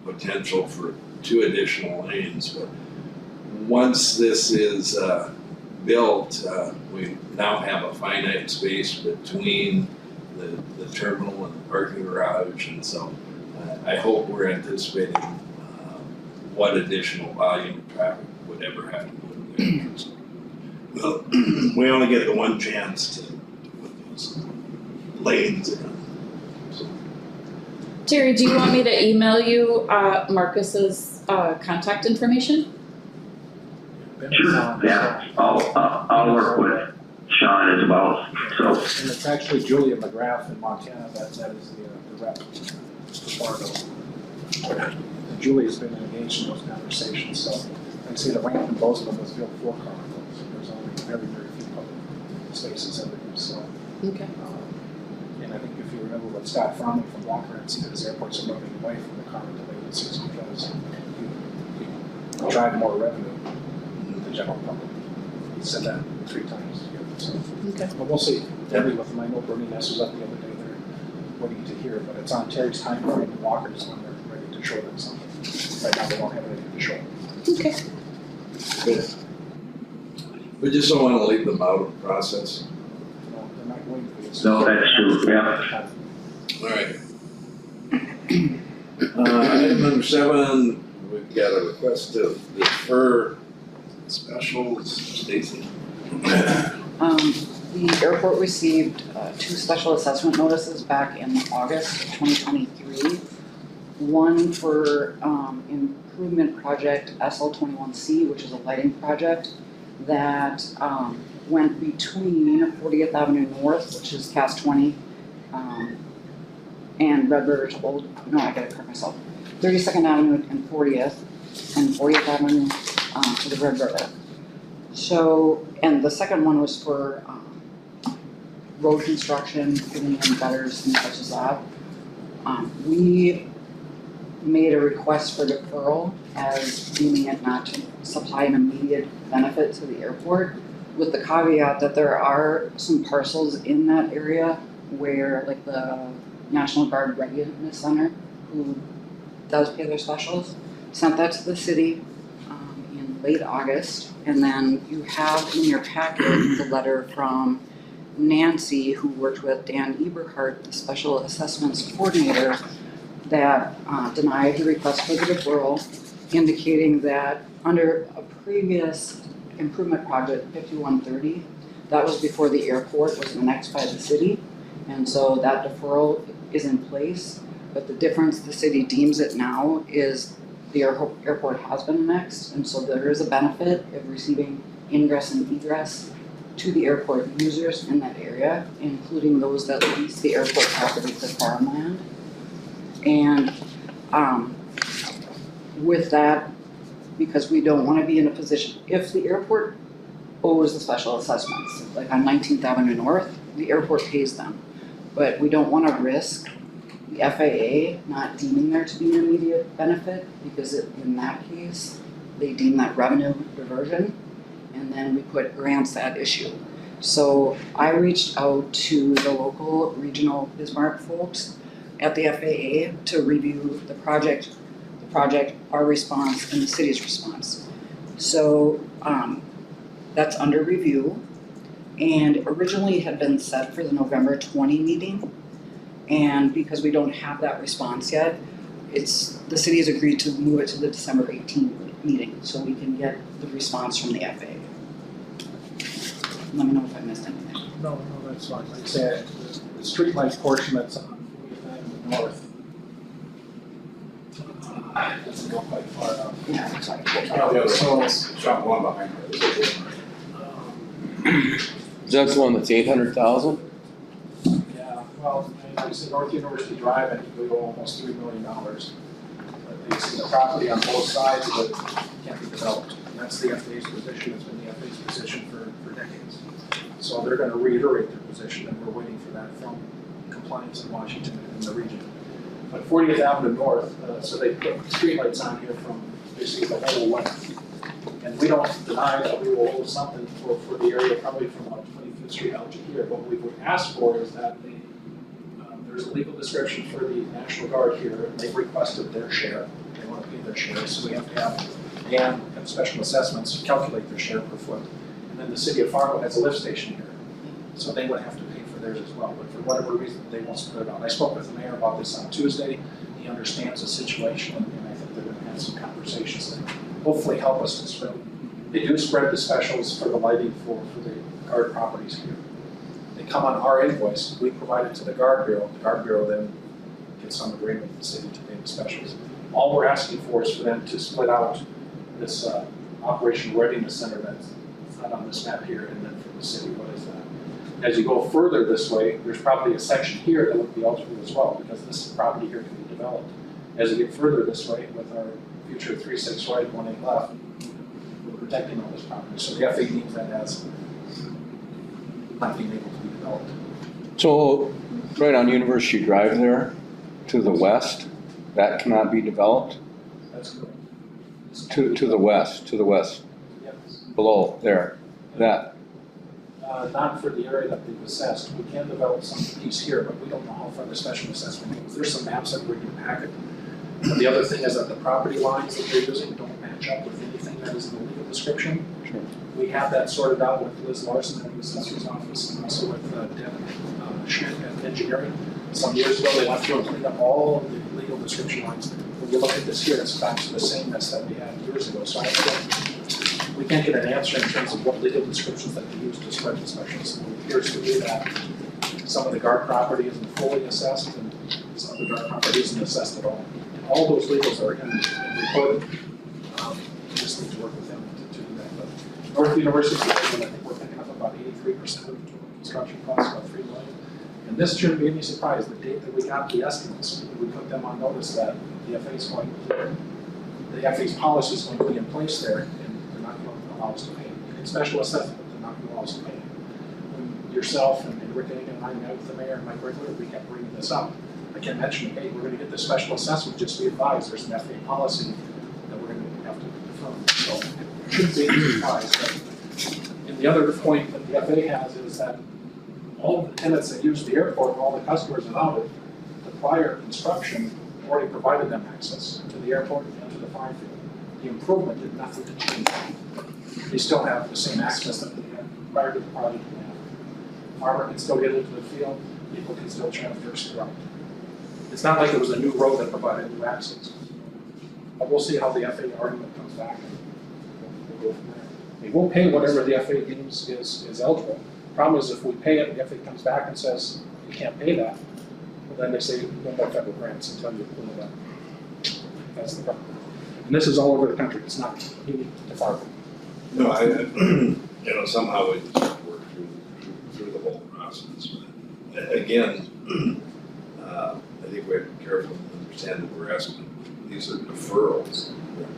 potential for 2 additional lanes, but once this is built, we now have a finite space between the terminal and the parking garage, and so I hope we're anticipating what additional volume of traffic would ever have to go there. So, well, we only get the one chance to put those lanes in. So, Terry, do you want me to email you Marcus's contact information? Ben is on, so- Yeah, I'll work with Sean as well, so. And it's actually Julia McGrath in Montana, that is the rep for Fargo. And Julia's been engaged in those conversations, so I see the ramp in both of them was built for car rentals. There's only very, very few public spaces ever used, so. Okay. And I think if you remember what Scott Frommey from Block Rent said, is airports are moving away from the car rental agencies because you drive more revenue to the general public. He said that 3 times. So, Okay. but we'll see. Debbie with them, I know Bernie Ness was up the other day, they're waiting to hear, but it's on Terry's time frame and Walker's when they're ready to show them something. Right now, they don't have anything to show. Okay. good. We just don't want to leave them out of the process. No, they're not going to. It's- No, that's true, yeah. All right. Item number 7, we've got a request to defer specials. Stacy. The airport received 2 special assessment notices back in August of 2023. One for improvement project SL21C, which is a lighting project that went between 40th Avenue North, which is CAS 20, and Red River's old, no, I gotta correct myself, 32nd Avenue and 40th, and 40th Avenue to the Red River. So, and the second one was for road construction, putting in gutters and such as that. We made a request for deferral as deeming it not to supply an immediate benefit to the airport, with the caveat that there are some parcels in that area where, like the National Guard Readiness Center, who does pay their specials, sent that to the city in late August. And then you have in your packet the letter from Nancy, who worked with Dan Eberhardt, the special assessments coordinator, that denied the request for the deferral, indicating that under a previous improvement project, 5130, that was before the airport was annexed by the city, and so that deferral is in place. But the difference the city deems it now is the airport has been annexed, and so there is a benefit of receiving ingress and egress to the airport users in that area, including those that lease the airport property for farmland. And with that, because we don't want to be in a position, if the airport owes the special assessments, like on 19th Avenue North, the airport pays them. But we don't want to risk the FAA not deeming there to be an immediate benefit, because in that case, they deem that revenue diversion. and then we put grants at issue. So I reached out to the local regional Bismarck folks at the FAA to review the project, our response, and the city's response. So that's under review, and originally had been set for the November 20 meeting. And because we don't have that response yet, the city has agreed to move it to the December 18 meeting so we can get the response from the FAA. Let me know if I missed anything. No, that's fine. Like I said, the streetlight portion that's on 40th Avenue North. Doesn't go quite far enough. Yeah, sorry. Shop one behind That's the one that's 800,000? Yeah, well, I see North University Drive, I think we owe almost $3 million. But they see the property on both sides of it can't be developed. And that's the FAA's position, it's been the FAA's position for decades. So they're gonna reiterate their position, and we're waiting for that from compliance in Washington and the region. But 40th Avenue North, so they put streetlights on here from basically the whole length. And we don't deny that we will owe something for the area, probably from 25th Street out to here. What we would ask for is that there's a legal description for the National Guard here, and they've requested their share. They want to pay their share, so we have to have Dan and special assessments calculate their share per foot. And then the city of Fargo has a lift station here, so they would have to pay for theirs as well. But for whatever reason, they won't split it out. I spoke with the mayor about this on Tuesday. He understands the situation, and I think they're going to have some conversations that hopefully help us to spread. They do spread the specials for the lighting for the guard properties here. They come on our invoice, we provide it to the Guard Bureau then gets some agreement with the city to pay the specials. All we're asking for is for them to split out this Operational Readiness Center that's not on this map here, and then for the city, what is that? As you go further this way, there's probably a section here that would be eligible as well, because this property here can be developed. As you get further this way with our future 3-6 right, 1-8 left, we're protecting all this property. So the FAA deems that as not being able to be developed. So, right on University Drive there, to the west, that cannot be developed? That's correct. To the west, Yes. below there, that. Not for the area that they've assessed. We can develop some piece here, but we don't know how far the special assessment goes. There's some maps that we're in your packet. And the other thing is that the property lines that they're using don't match up with anything that is in the legal description. Sure. We have that sorted out with Liz Larson in the assessor's office, and also with Devin Schmidt at engineering. Some years ago, they went through and cleaned up all of the legal description lines. When you look at this here, it's back to the same mess that we had years ago. So we can't get an answer in terms of what legal descriptions that they use to spread the specials. It appears to be that some of the guard property isn't fully assessed, and some of the guard property isn't assessed at all. And all those legals are in recorded. We just need to work with them to do that. But North University, I think we're picking up about 83% of the total construction costs, about $3 million. And this shouldn't be any surprise. The date that we got the estimates, we put them on notice that the FAA's policy is going to be in place there, and they're not going to allow us to pay. In special assessment, they're not going to allow us to pay. When yourself and Rick and I met with the mayor and Mike Rigler, we kept bringing this up. I kept mentioning, hey, we're going to get this special assessment, just be advised, there's an FAA policy that we're going to have to confirm. So it shouldn't be any surprise. But, and the other point that the FAA has is that all of the tenants that use the airport and all the customers about it, the prior construction already provided them access to the airport and to the flying field. The improvement did nothing to change that. They still have the same access that they had prior to the project. Farmer can still get into the field, people can still traverse throughout. It's not like it was a new road that provided new access. But we'll see how the FAA argument comes back, and we'll go from there. We won't pay whatever the FAA deems is eligible. Problem is, if we pay it, the FAA comes back and says, you can't pay that, well, then they say, no more federal grants until you pull it up. That's the problem. And this is all over the country, it's not unique to Fargo. No, somehow we just work through the whole process. But again, I think we have to be careful and understand that we're asking, these are deferrals.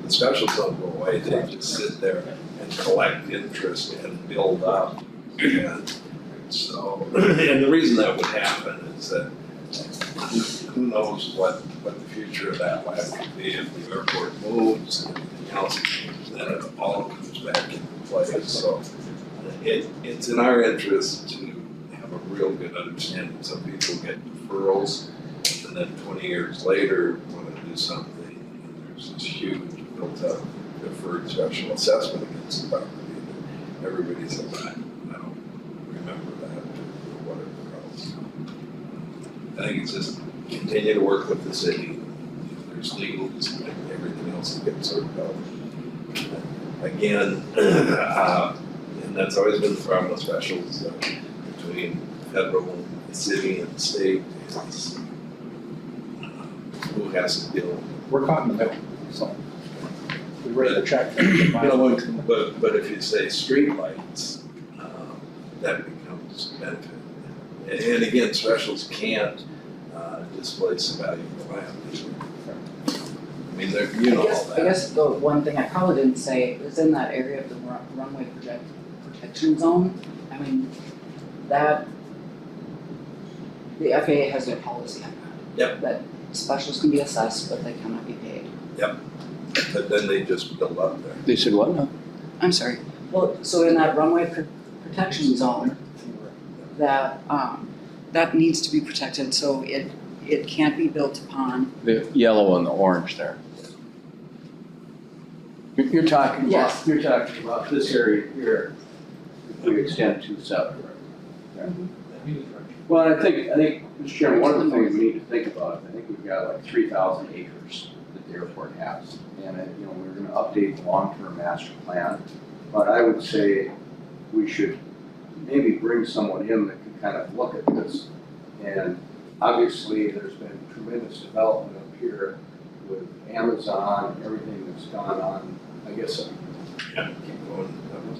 The specials don't go away, they just sit there and collect interest and build up. And so, and the reason that would happen is that who knows what the future of that lab could be if the airport moves and everything else, then it all comes back into place. So it's in our interest to have a real good understanding. Some people get deferrals and then 20 years later want to do something and there's this huge built up deferred special assessment against the property. And everybody says, I don't remember that or whatever else. I think it's just continue to work with the city. If there's legals and everything else that gets sorted out. Again, and that's always been the problem with specials between federal, city, and state. Is, who has to deal with it. We're caught in the middle, so we write the check. You know, but if you say streetlights, that becomes benefit. And again, specials can't displace the value of the land. I mean, they're, you know all that. I guess the one thing I probably didn't say is in that area of the runway protection zone, I mean, that, the FAA has their policy on that. Yep. That specials can be assessed, but they cannot be paid. But then they just build up there. They said what now? I'm sorry. Well, so in that runway protection zone, that, that needs to be protected, so it can't be built upon. The yellow and the orange there. You're talking about, Yes. you're talking about this area here, if we extend to south. Well, I think, Mr. Chairman, one of the things we need to think about, I think we've got like 3,000 acres that the airport has. And, you know, we're gonna update the long-term master plan, but I would say we should maybe bring someone in that can kind of look at this. And obviously, there's been tremendous development up here with Amazon and everything that's gone on, I guess. Yeah, keep going. That was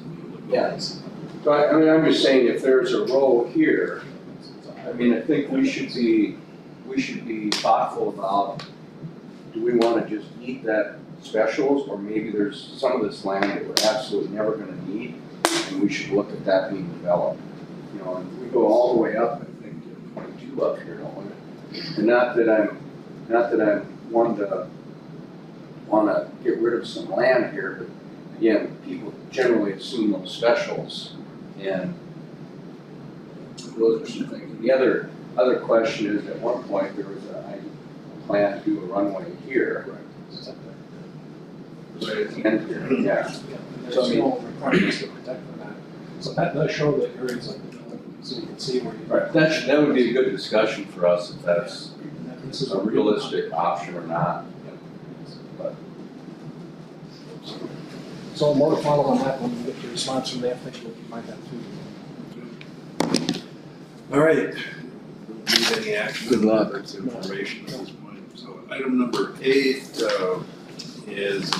Yeah. So I mean, I'm just saying, if there's a row here, I mean, I think we should be thoughtful about, do we wanna just eat that specials, or maybe there's some of this land that we're absolutely never gonna need, and we should look at that being developed. You know, and we go all the way up, I think, to 22 up here, don't we? And not that I'm one to wanna get rid of some land here, but again, people generally assume those specials, and those are some things. The other question is, at one point, there was a plan to do a runway here. Right at the end here, yeah. There's So, I mean- no requirements to protect from that. So that does show the areas like, so you can see where you. Right, that would be a good discussion for us, if that's This is a realistic option or not. But So more to follow on that when we get the response from the FAA, we might have to. All right. Don't need any action. Good luck. That's information at this point. So item number 8 is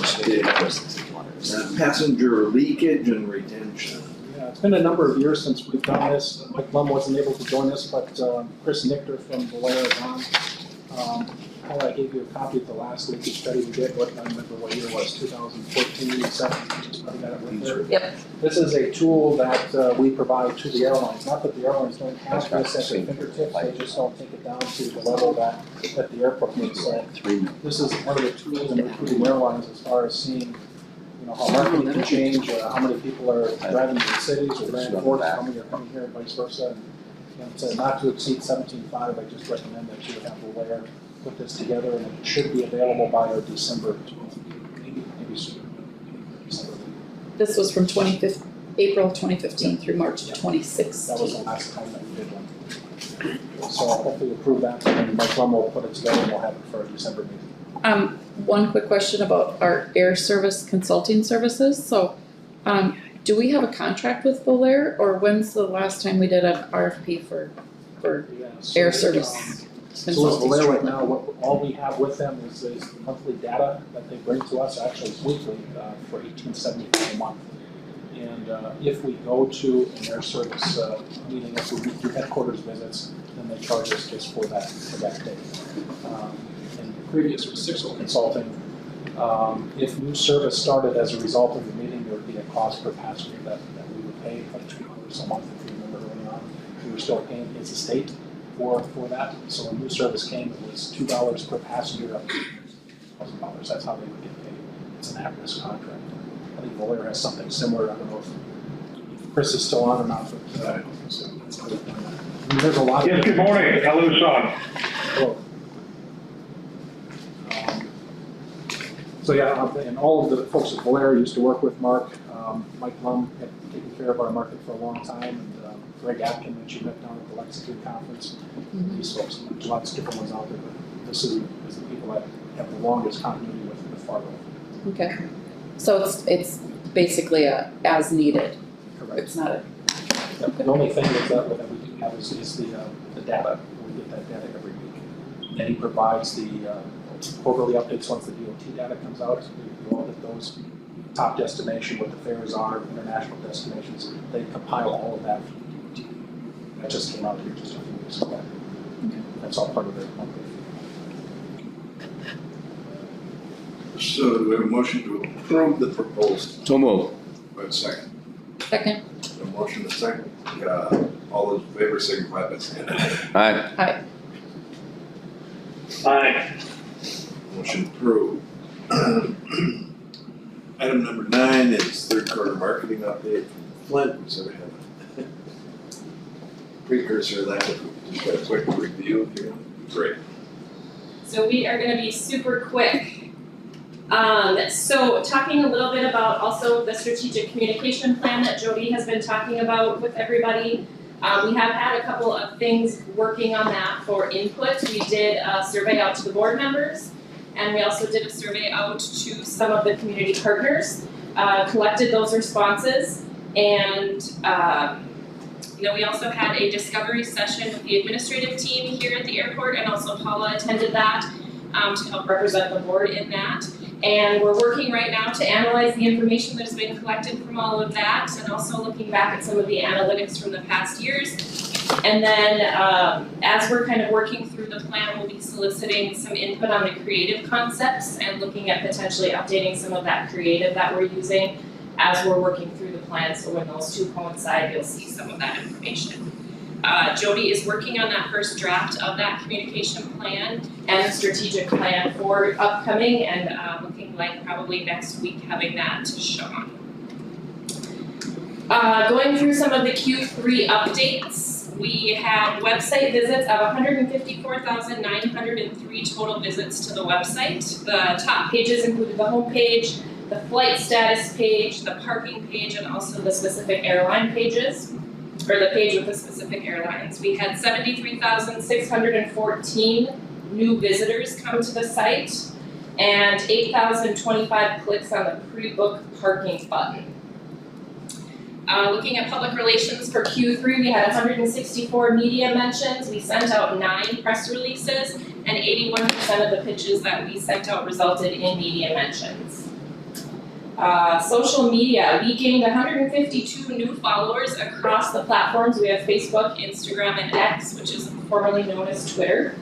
passenger leakage and retention. Yeah, it's been a number of years since we've done this. Mike Lum wasn't able to join us, but Chris Nichter from Valera is on. Paul, I gave you a copy of the last leakage study we did. What I remember what year it was, 2014, 17, just probably got it with there. Yep. This is a tool that we provide to the airlines. Not that the airlines don't have this at their fingertips, they just don't take it down to the level that the airport needs. So this is one of the tools in recruiting airlines as far as seeing, you know, how marketing can change, how many people are driving to the cities or driving forward, how many are coming here and vice versa. And so not to exceed 17.5, I just recommend that you would have Valera put this together, and it should be available by our December 12th, maybe sooner. December. This was from April 2015 through March 2016. That was the last time that we did one. So I'll hopefully approve that, and then Mike Lum will put it together, and we'll have it for our December meeting. One quick question about our air service consulting services. So, do we have a contract with Volair, or when's the last time we did an RFP for Yeah, so, air service So with consulting? Valera right now, all we have with them is monthly data that they bring to us, actually it's weekly, for $18.75 a month. And if we go to an air service meeting, if we do headquarters visits, then they charge us just for that day. And the previous was Sixel Consulting. If new service started as a result of the meeting, there would be a cost per passenger that we would pay, like $2 a month, if you remember early on. We were still paying his estate for that. So when new service came, it was $2 per passenger up to $1,000. That's how they would get paid. It's an at-risk contract. I think Valera has something similar. I don't know if Chris is still on or not, but, I mean, there's a lot of. Yes, good morning, hello, Sean. Hello. So yeah, and all of the folks at Blair used to work with Mark. Mike Lum had taken care of our market for a long time, and Greg Atkin that you met down at the Lexington conference. These folks, lots of different ones out there, but this is the people that have the longest continuity with Fargo. Okay, so it's basically a as needed, Correct. it's not a, Yep. The only thing that we do have is the data. We get that data every week. And he provides the quarterly updates once the DOT data comes out. We all get those top destination, what the fares are, international destinations. They compile all of that from the DOT. That just came out here just a few weeks ago. That's all part of their monthly fee. So do we have a motion to approve the proposal? So move. By a second. second, A motion and a second. All those in favor signify by saying aye. Aye. hi, Aye. Motion approved. Item number 9 is third quarter marketing update from Flint. We sort of have a precursor of that. If we just got a quick review here. Great. So we are gonna be super quick. So talking a little bit about also the strategic communication plan that Jody has been talking about with everybody. We have had a couple of things working on that for input. We did a survey out to the board members, and we also did a survey out to some of the community partners, collected those responses, and we also had a discovery session with the administrative team here at the airport, and also Paula attended that to help represent the board in that. And we're working right now to analyze the information that has been collected from all of that, and also looking back at some of the analytics from the past years. And then as we're kind of working through the plan, we'll be soliciting some input on the creative concepts and looking at potentially updating some of that creative that we're using as we're working through the plan. So when those two coincide, you'll see some of that information. Jody is working on that first draft of that communication plan and the strategic plan for upcoming, and looking like probably next week having that to Sean. Going through some of the Q3 updates, we had website visits of 154,903 total visits to the website. The top pages included the home page, the flight status page, the parking page, and also the specific airline pages, or the page with the specific airlines. We had 73,614 new visitors come to the site and 8,025 clicks on the pre-book parking button. Looking at public relations for Q3, we had 164 media mentions. We sent out 9 press releases, and 81% of the pitches that we sent out resulted in media mentions. Social media, we gained 152 new followers across the platforms. We have Facebook, Instagram, and X, which is formerly known as Twitter.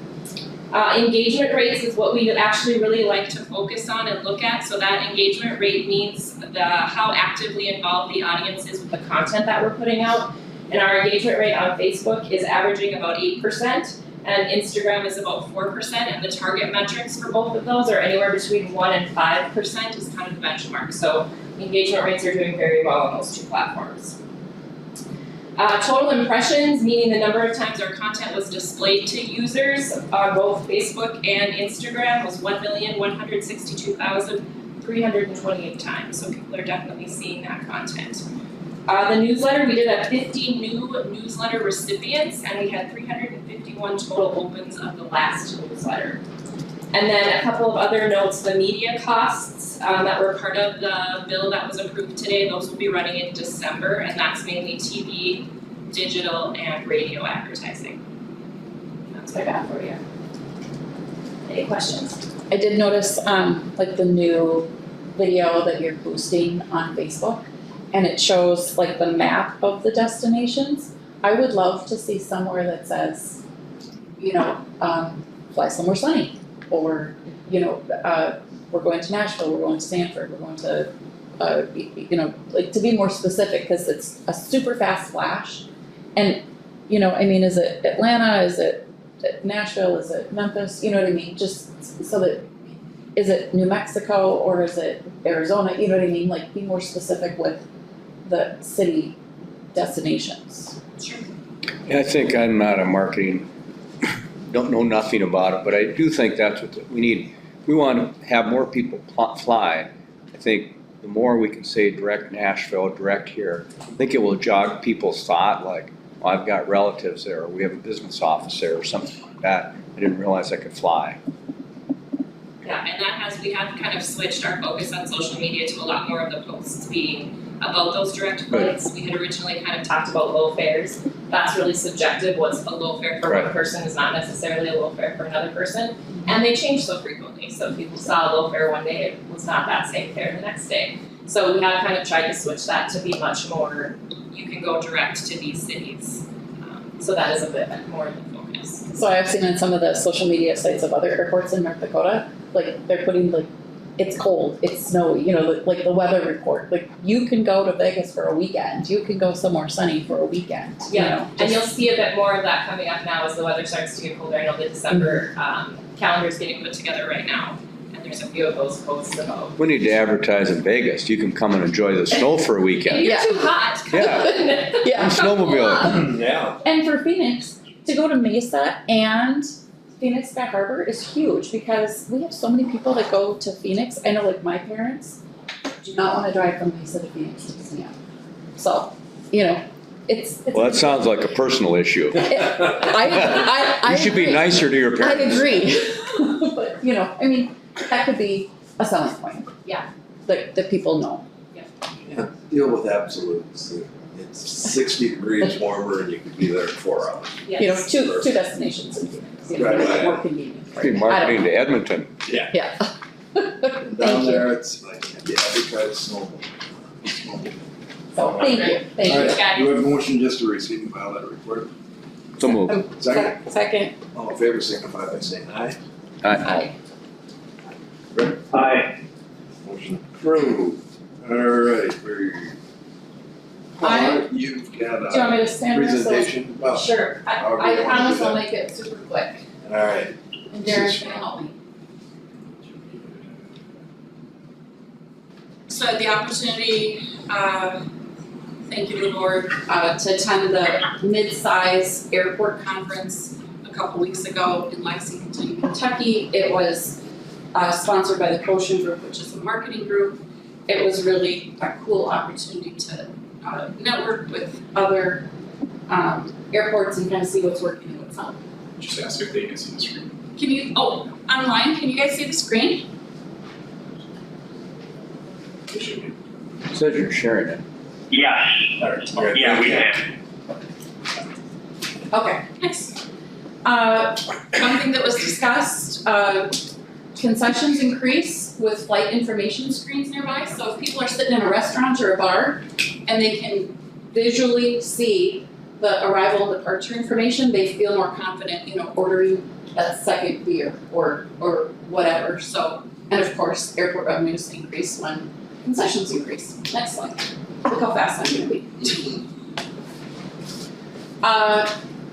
Engagement rates is what we actually really like to focus on and look at. So that engagement rate means how actively involved the audience is with the content that we're putting out. And our engagement rate on Facebook is averaging about 8%, and Instagram is about 4%, and the target metrics for both of those are anywhere between 1% and 5% is kind of the benchmark. So engagement rates are doing very well on those two platforms. Total impressions, meaning the number of times our content was displayed to users on both Facebook and Instagram, was 1,162,328 times. So people are definitely seeing that content. The newsletter, we did have 50 new newsletter recipients, and we had 351 total opens of the last newsletter. And then a couple of other notes, the media costs that were part of the bill that was approved today, those will be running in December, and that's mainly TV, digital, and radio advertising. That's what I got for you. Any questions? I did notice like the new video that you're boosting on Facebook, and it shows like the map of the destinations. I would love to see somewhere that says, fly somewhere sunny, or we're going to Nashville, we're going to Stanford, we're going to like to be more specific, because it's a super fast flash. And is it Atlanta, is it Nashville, is it Memphis, you know what I mean? Just so that, is it New Mexico or is it Arizona, you know what I mean? Like, be more specific with the city destinations. I think I'm not a marketing, don't know nothing about it, but I do think that's what we need. We want to have more people fly. I think the more we can say direct Nashville, direct here, I think it will jog people's thought like, well, I've got relatives there, or we have a business office there, or something like that. I didn't realize I could fly. Yeah, and we have kind of switched our focus on social media to a lot more of the posts being about those direct flights. We had originally kind of talked about low fares. That's really subjective. What's a low fare for one person is not necessarily a low fare for another person. And they change so frequently. So people saw a low fare one day, it was not that same fare the next day. So we have kind of tried to switch that to be much more, you can go direct to these cities. So that is a bit more of the focus. So I've seen on some of the social media sites of other airports in North Dakota, like they're putting like, it's cold, it's snowy, you know, like the weather report. Like you can go to Vegas for a weekend, you can go somewhere sunny for a weekend, you know. And you'll see a bit more of that coming up now as the weather starts to get colder. I know the December calendar is getting put together right now, and there's a few of those posts about. We need to advertise in Vegas. You can come and enjoy the snow for a If weekend. you're too hot. Yeah. Yeah. I'm snowmobiling. Yeah. And for Phoenix, to go to Mesa and Phoenix Sky Harbor is huge because we have so many people that go to Phoenix. I know like my parents do not want to drive from Mesa to Phoenix to Disneyland. So, you know, it's Well, that sounds like a personal issue. I You should be agree. nicer to your I parents. agree. But, you know, I mean, that could be a selling point. Yeah. That people know. Yeah, deal with absolutes. It's 60 degrees warmer and you could be there in 4 hours. Yes. You know, two destinations in Phoenix, you know, Right, it's right. more convenient for Be you. I marketing don't to know. Edmonton. Yeah. Down Thank you. there, it's like, yeah, we tried snowmobile. So, thank you, thank you. Alright, you have a motion just to receive and file that report. So move. Second, Second. all in favor, signify by saying aye. Aye. Aye. Motion approved. Alright, Aye. You've got Do you want me a to stand there? So- presentation. Oh, Sure, however I you wanna promise do I'll that. make it super quick, Alright, and Darren's gonna help me. So I had the opportunity, thank you to the board, to attend the mid-size airport conference a couple weeks ago in Lexington, Kentucky. It was sponsored by the Quotient Group, which is a marketing group. It was really a cool opportunity to network with other airports and kind of see what's working and what's not. Just ask if they can see the screen. Can you, online, can you guys see the screen? They should be. Says you're sharing it. Yes, alright. yeah, we can. Okay, nice. One thing that was discussed, concessions increase with flight information screens nearby. So if people are sitting in a restaurant or a bar and they can visually see the arrival and departure information, they feel more confident, you know, ordering that second beer or whatever. So, and of course, airport revenues increase when concessions increase. Next slide. Look how fast I'm gonna be.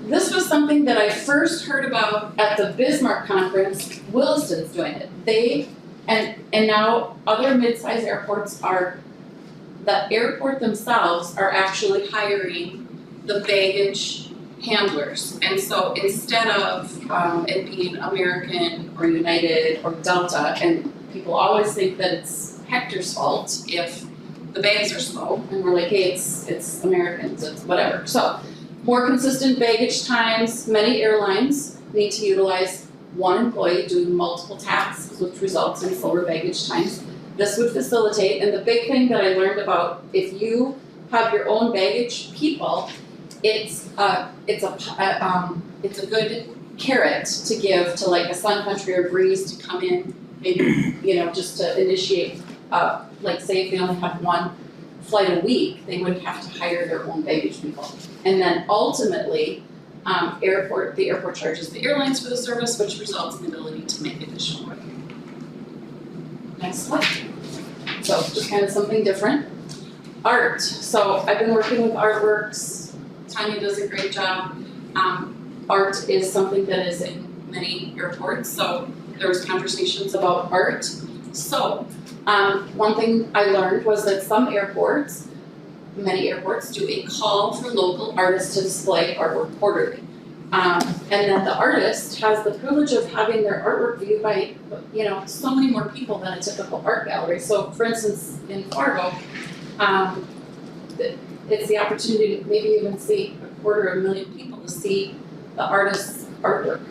This was something that I first heard about at the Bismarck conference. Williston's doing it. They, and now other mid-sized airports are, the airport themselves are actually hiring the baggage handlers. And so instead of it being American or United or Delta, and people always think that it's Hector's fault if the bags are slow, and we're like, hey, it's Americans, it's whatever. So, more consistent baggage times. Many airlines need to utilize one employee doing multiple tasks, which results in slower baggage times. This would facilitate, and the big thing that I learned about, if you have your own baggage people, it's a good carrot to give to like a Sun Country or Breeze to come in, maybe, you know, just to initiate, like say if they only have one flight a week, they would have to hire their own baggage people. And then ultimately, the airport charges the airlines for the service, which results in the ability to make additional revenue. Next slide. So just kind of something different. Art. So I've been working with Artworks. Tanya does a great job. Art is something that is in many airports, so there was conversations about art. So one thing I learned was that some airports many airports do a call for local artists to display artwork quarterly. And then the artist has the privilege of having their artwork viewed by, so many more people than a typical art gallery. So for instance, in Fargo, it's the opportunity to maybe even see 250,000 people to see the artist's artwork.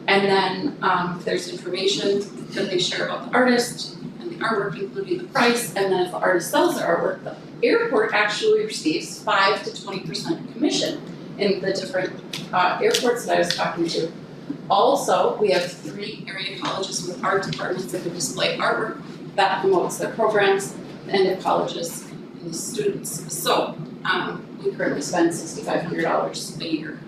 And then there's information that they share about the artist and the artwork, including the price. And then if the artist sells their artwork, the airport actually receives 5 to 20% commission in the different airports that I was talking to. Also, we have 3 area colleges with art departments that can display artwork that promotes their programs and the colleges and the students. So we currently spend $6,500 a year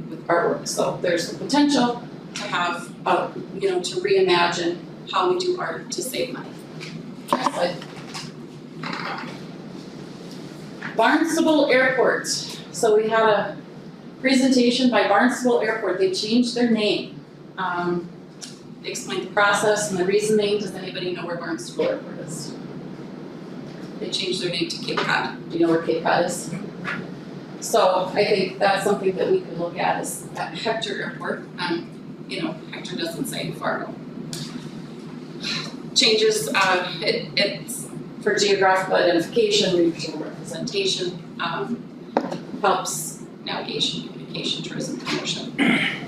with artwork. So there's the potential to have, to reimagine how we do art to save money. Next slide. Barnstable Airport. So we had a presentation by Barnstable Airport. They changed their name. They explained the process and the reasoning. Does anybody know where Barnstable Airport is? They changed their name to Cape Cod. Do you know where Cape Cod is? So I think that's something that we could look at is at Hector Airport. Hector doesn't say Fargo. Changes, it's for geographical identification, regional representation, helps navigation, communication, tourism, promotion,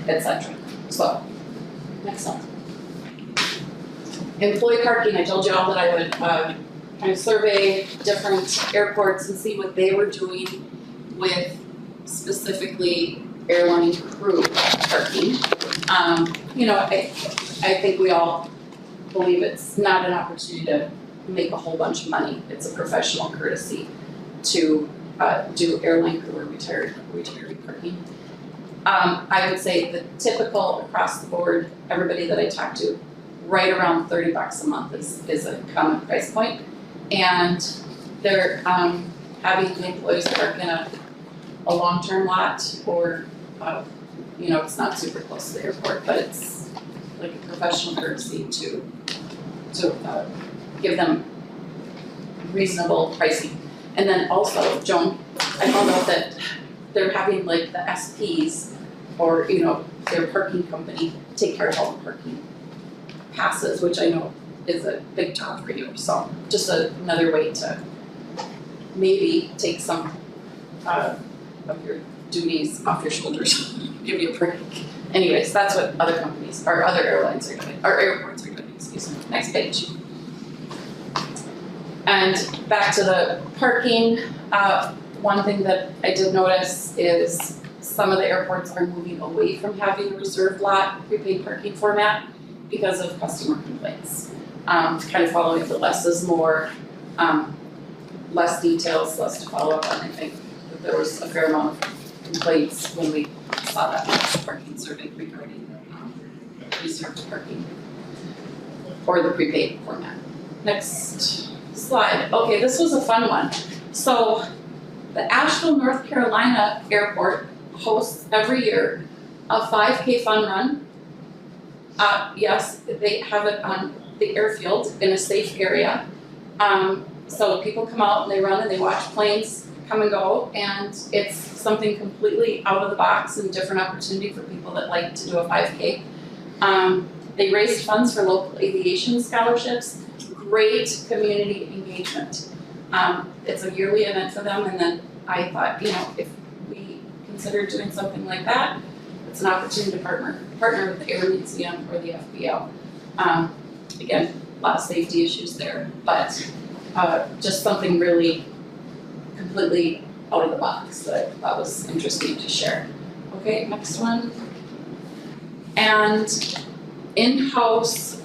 etc. So, next slide. Employee parking, I told you all that I would kind of survey different airports and see what they were doing with specifically airline crew parking. I think we all believe it's not an opportunity to make a whole bunch of money. It's a professional courtesy to do airline crew or retiree parking. I would say the typical across the board, everybody that I talk to, right around $30 a month is a common price point. And they're having the employees park in a long-term lot or it's not super close to the airport, but it's like a professional courtesy to give them reasonable pricing. And then also, Joan, I found out that they're having like the SPs or, their parking company take care of all the parking passes, which I know is a big job for you. So just another way to maybe take some of your duties off your shoulders, give you a break. Anyways, that's what other companies or other airlines are doing, or airports are doing, excuse me. Next page. And back to the parking, one thing that I did notice is some of the airports are moving away from having a reserved lot prepaid parking format because of customer complaints. Kind of following the less is more, less details, less to follow up on. I think that there was a fair amount of complaints when we saw that parking survey regarding reserved parking or the prepaid format. Next slide. Okay, this was a fun one. So the Asheville, North Carolina airport hosts every year a 5K fun run. Yes, they have it on the airfield in a safe area. So people come out and they run and they watch planes come and go, and it's something completely out of the box and different opportunity for people that like to do a 5K. They raised funds for local aviation scholarships, great community engagement. It's a yearly event for them, and then I thought, if we consider doing something like that, it's an opportunity to partner with the Air Museum or the FBO. Again, a lot of safety issues there, but just something really completely out of the box that I thought was interesting to share. Okay, next one. And in-house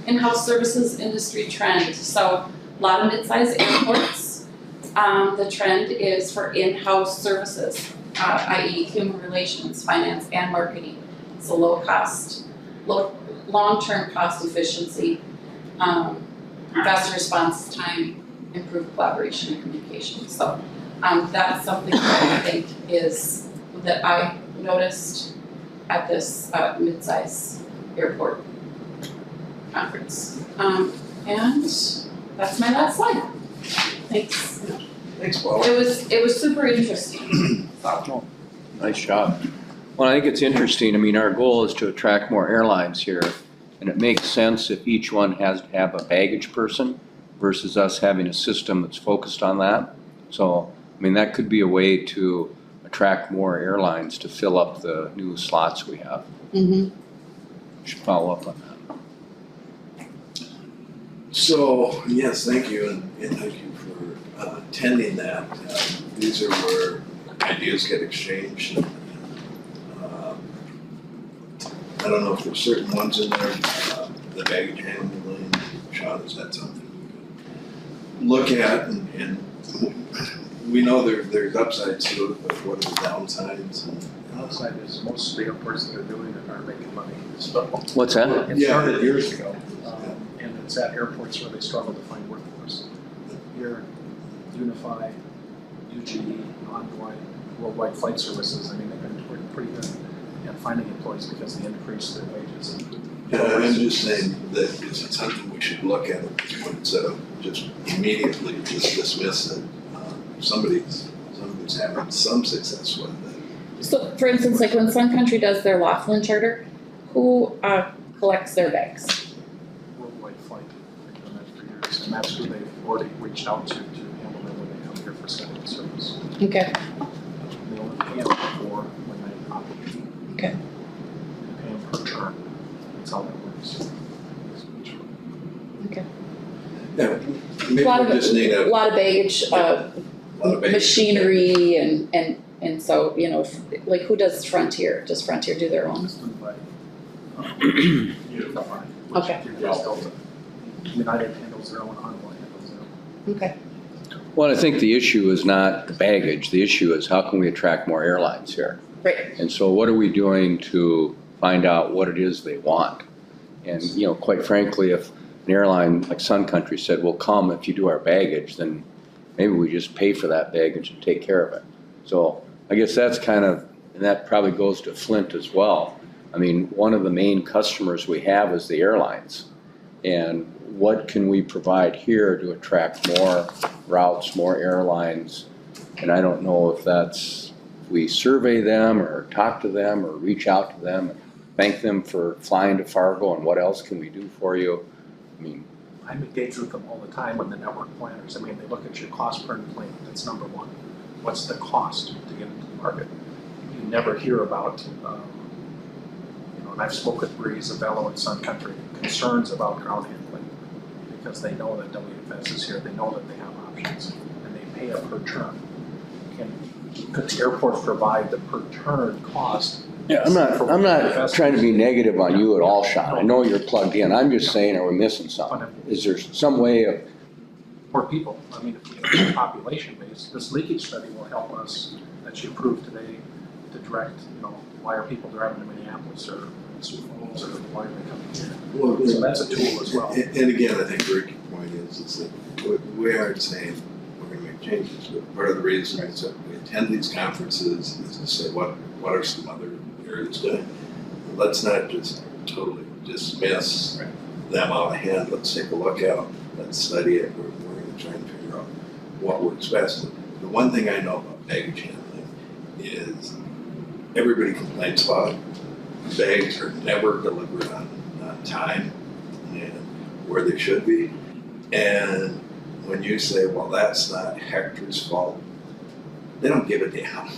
in-house services industry trend. So a lot of mid-sized airports, the trend is for in-house services, i.e. human relations, finance, and marketing. So long-term cost efficiency, faster response time, improved collaboration and communication. So that's something that I think that I noticed at this mid-size airport conference. And that's my last slide. Thanks. Thanks, Paul. It was super interesting. Nice job. Well, I think it's interesting. I mean, our goal is to attract more airlines here. And it makes sense if each one has to have a baggage person versus us having a system that's focused on that. So, I mean, that could be a way to attract more airlines to fill up the new slots we have. Mm-hmm. Should follow up on that. So, yes, thank you, and thank you for attending that. These are where ideas get exchanged. And, I don't know if there's certain ones in there, the baggage handling, Sean, is that something we could look at? And we know there's upsides to it, but what are the downsides? Outside is most of the airports that are doing it aren't making money, so. What's that? It started years ago, and it's at airports where they struggle to find workforce. Here, Unify, UGE, Envoy, Worldwide Flight Services, I mean, they've been pretty good at finding employees because they increase their wages. Yeah, I'm just saying that it's something we should look at instead of just immediately just dismiss it. Somebody's having some success with it. So, for instance, like when Sun Country does their Laughlin charter, who collects their bags? Worldwide Flight, they've done that for years, and that's who they've already reached out to handle them when they come here for scheduled service. Okay. They only pay them for when they operate. Okay. They pay them per turn, that's how that works. Okay. Yeah, maybe we just need A lot of baggage, machinery and so, you know, like who does Frontier? Does Frontier do their own? It's done by, Unify, Okay. which is Delta. United handles their own, Envoy handles their own. Okay. Well, I think the issue is not the baggage. The issue is how can we attract more airlines here? Right. And so what are we doing to find out what it is they want? And, you know, quite frankly, if an airline like Sun Country said, we'll come if you do our baggage, then maybe we just pay for that baggage and take care of it. So I guess that's kind of, and that probably goes to Flint as well. I mean, one of the main customers we have is the airlines. And what can we provide here to attract more routes, more airlines? And I don't know if that's, we survey them or talk to them or reach out to them and thank them for flying to Fargo and what else can we do for you? I mean, I'm engaged with them all the time when the network planners, I mean, they look at your cost per plane, that's number one. What's the cost to get into the market? You never hear about, you know, and I've spoken with Breeze, Avello, and Sun Country, concerns about ground handling because they know that WFS is here, they know that they have options, and they pay a per turn. Could the airport provide the per turn cost? yeah, I'm not trying to be negative on you at all, Sean. I know you're plugged in. I'm just saying, are we missing something? Is there some way of, For people, I mean, if we have a population base, this leakage study will help us, that you approved today, to direct, you know, why are people driving to Minneapolis or Sioux Falls, or why are they coming here? Well, So that's a tool as well. And again, I think Ricky's point is that we aren't saying we're gonna make changes, but part of the reason is that we attend these conferences is to say, what are some other areas doing? Let's not just totally dismiss them out of hand, let's take a look at them, let's study it, we're gonna try and figure out what works best. The one thing I know about baggage handling is everybody complains about it. Bags are never delivered on time and where they should be. And when you say, well, that's not Hector's fault, they don't give a damn.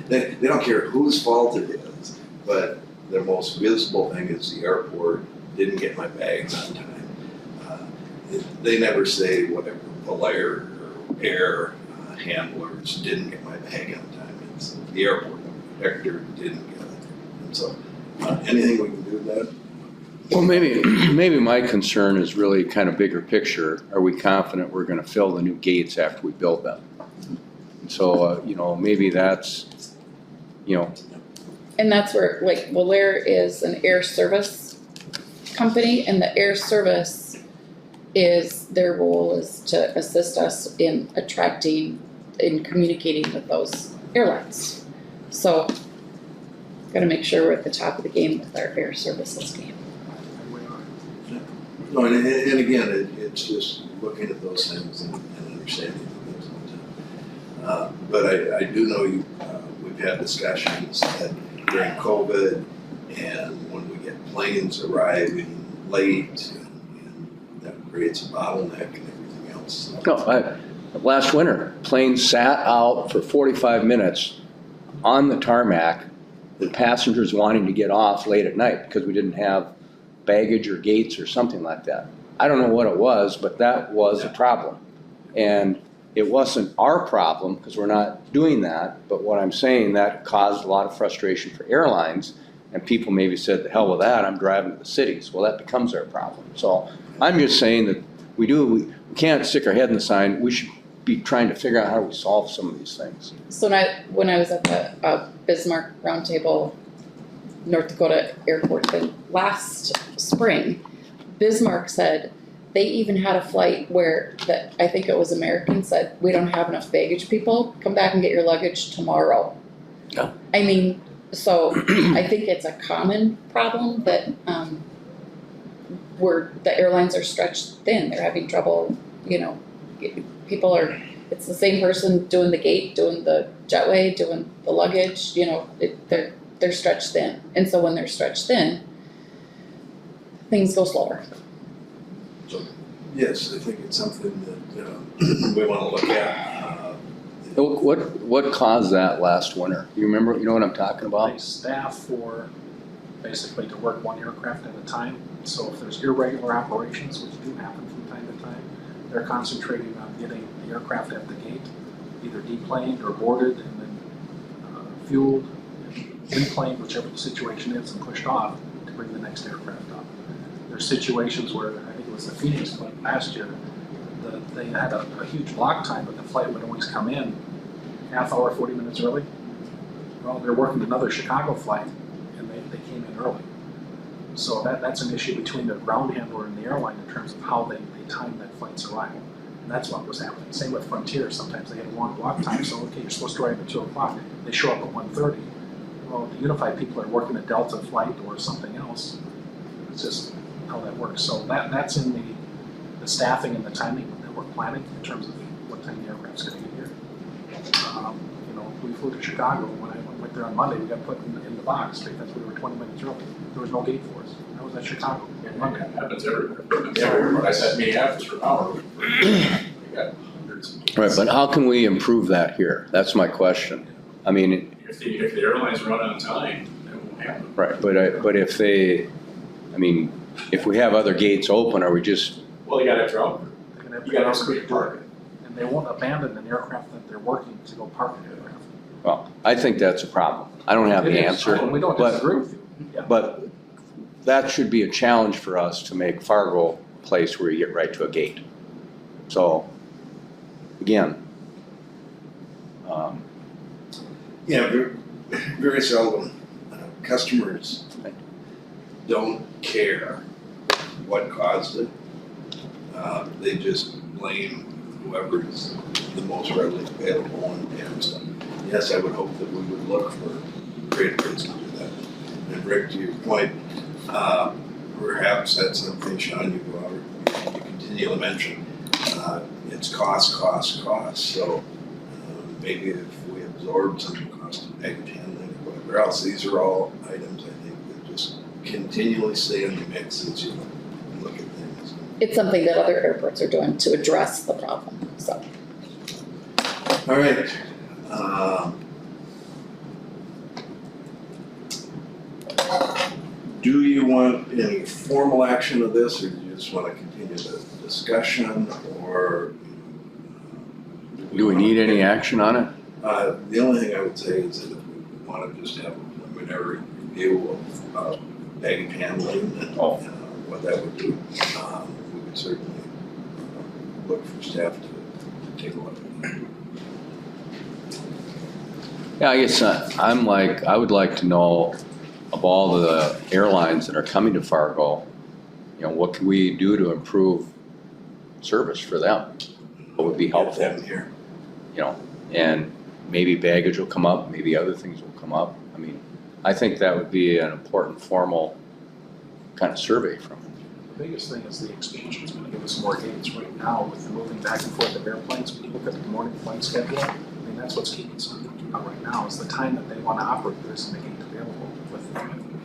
They don't care whose fault it is, but their most visible thing is the airport didn't get my bags on time. They never say whatever Valair or air handlers didn't get my bag on time. It's the airport. Hector didn't get it. And so anything we can do with that? well, maybe my concern is really kind of bigger picture. Are we confident we're gonna fill the new gates after we build them? So, you know, maybe that's, you know, And that's where, like, Valair is an air service company, and the air service is, their role is to assist us in attracting, in communicating with those airlines. So, gotta make sure we're at the top of the game with our air services game. No, and again, it's just looking at those things and understanding things. But I do know we've had discussions that during COVID and when we get planes arriving late, and that creates a bottleneck and everything else. No, last winter, planes sat out for 45 minutes on the tarmac with passengers wanting to get off late at night because we didn't have baggage or gates or something like that. I don't know what it was, but that was a problem. And it wasn't our problem because we're not doing that, but what I'm saying, that caused a lot of frustration for airlines, and people maybe said, the hell with that, I'm driving to the cities. Well, that becomes our problem. So I'm just saying that we can't stick our head in the sand. We should be trying to figure out how we solve some of these things. So when I was at the Bismarck Roundtable, North Dakota Airport thing last spring, Bismarck said they even had a flight where I think it was American, said, we don't have enough baggage people, come back and get your luggage tomorrow. Yeah. I mean, so I think it's a common problem that where the airlines are stretched thin, they're having trouble, people are, it's the same person doing the gate, doing the jetway, doing the luggage, they're stretched thin. And so when they're stretched thin, things go slower. So, yes, I think it's something that we want to look at. What caused that last winter? You remember, you know what I'm talking They about? staff for basically to work one aircraft at a time. So if there's irregular operations, which do happen from time to time, they're concentrating on getting the aircraft at the gate, either deplaned or boarded and then fueled, replaned, whichever the situation is, and pushed off to bring the next aircraft up. There's situations where, I think it was the Phoenix flight last year, they had a huge block time, but the flight would always come in half hour, 40 minutes early. Well, they're working another Chicago flight, and they came in early. So that's an issue between the ground handler and the airline in terms of how they time that flight's arrival. And that's what was happening. Same with Frontier. Sometimes they had a long block time, so okay, you're supposed to arrive at 2 o'clock. They show up at 1:30. Well, the Unified people are working a Delta flight or something else. It's just how that works. So that's in the staffing and the timing that we're planning in terms of what time the aircraft's going to get here. We flew to Chicago. When I went there on Monday, we got put in the box because we were 20 minutes early. There was no gate for us. I was at Chicago on Monday. It happens everywhere. I said Minneapolis for an hour. We got hundreds of Right, but how can we improve that here? That's my question. I mean, If the airlines run on time, that won't happen. right, but if if we have other gates open, are we just, Well, you gotta have trouble. They're gonna have You to gotta go have somebody to park it. and they won't abandon an aircraft that they're working to go park an aircraft. well, I think that's a problem. I don't have It the is. answer, We don't but- disagree with you. Yeah. but that should be a challenge for us to make Fargo a place where you get right to a gate. So, again, Yeah, very seldom customers don't care what caused it. They just blame whoever is the most readily available. And so, yes, I would hope that we would look for greater ways to do that. And Rick, to your point, perhaps that's something, Sean, you continually mention. It's cost. So maybe if we absorb some cost of baggage handling or whatever else, these are all items I think that just continually stay in the mix as you look at things. It's something that other airports are doing to address the problem, so. All right. Do you want any formal action of this, or do you just want to continue the discussion, or? do we need any action on it? The only thing I would say is that if we want to just have a preliminary review of baggage handling and what that would do, we would certainly look for staff to take a look at that. Yeah, I guess I would like to know of all the airlines that are coming to Fargo, what can we do to improve service for them? What would be helpful? Get them here. And maybe baggage will come up, maybe other things will come up. I mean, I think that would be an important formal kind of survey from them. The biggest thing is the expansion is going to give us more gates right now with the moving back and forth of airplanes. When you look at the morning flight schedule, that's what's keeping some people out right now, is the time that they wanna operate this and making it available with them.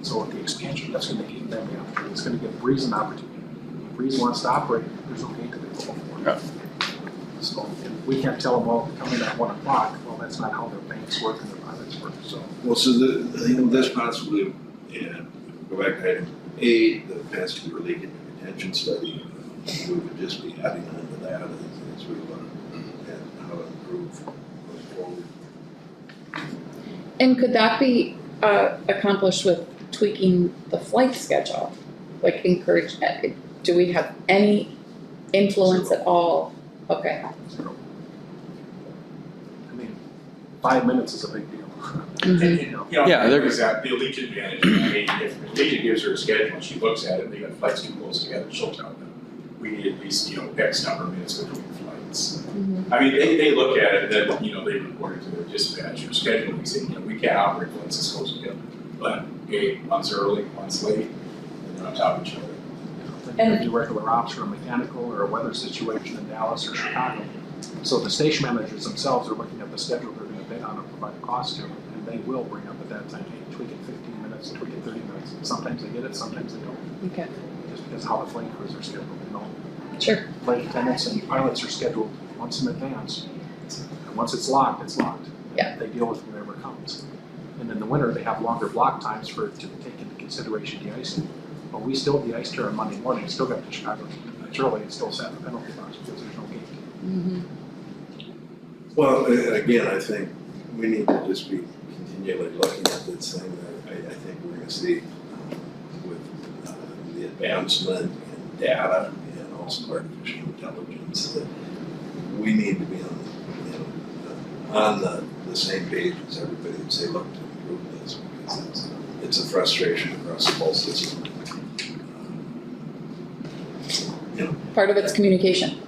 So with the expansion, that's gonna keep them, it's gonna give Breeze an opportunity. If Breeze wants to operate, there's no gate available for them. So, and we can't tell them, well, come in at 1 o'clock, well, that's not how their banks work and their products work, so. Well, so this possibly, yeah, go back to item 8, the passenger leak and retention study, we would just be adding on to that as we look at how to improve going forward. And could that be accomplished with tweaking the flight schedule? Like encourage, do we have any influence at all? Okay. Zero. I mean, 5 minutes is a big deal. Mhm. You know, Yeah, there- there's that, the Allegiant advantage, I mean, if Allegiant gives her a schedule and she looks at it, and they got flights too close together, she'll tell them, we need at least, X number of minutes between flights. Mhm. I mean, they look at it, and then, they report it to their dispatch or schedule, we say, we can't operate flights this close together. But, okay, one's early, one's late, and they're on top of each other. Then you do regular ops or a mechanical or a weather situation in Dallas or Chicago. So the station managers themselves are looking at the schedule they're gonna bid on and provide a cost to, and they will bring up at that time, hey, tweak it 15 minutes, tweak it 30 minutes. Sometimes they get it, sometimes they don't, Okay, just because how the flight crews are scheduled, sure. Flight attendants and pilots are scheduled months in advance. And once it's locked, it's locked. Yeah. They deal with whatever comes. And in the winter, they have longer block times to take into consideration de-icing. But we still de-iced here on Monday morning, still got to Chicago. It's early, it's still sat in the penalty box because there's no gate. Mm-hmm. Well, again, I think we need to just be continually looking at this thing that I think we're gonna see with the advancement in data and also artificial intelligence, that we need to be on the same page as everybody and say, look, to improve this, because it's a frustration across the whole system. Part of it's communication.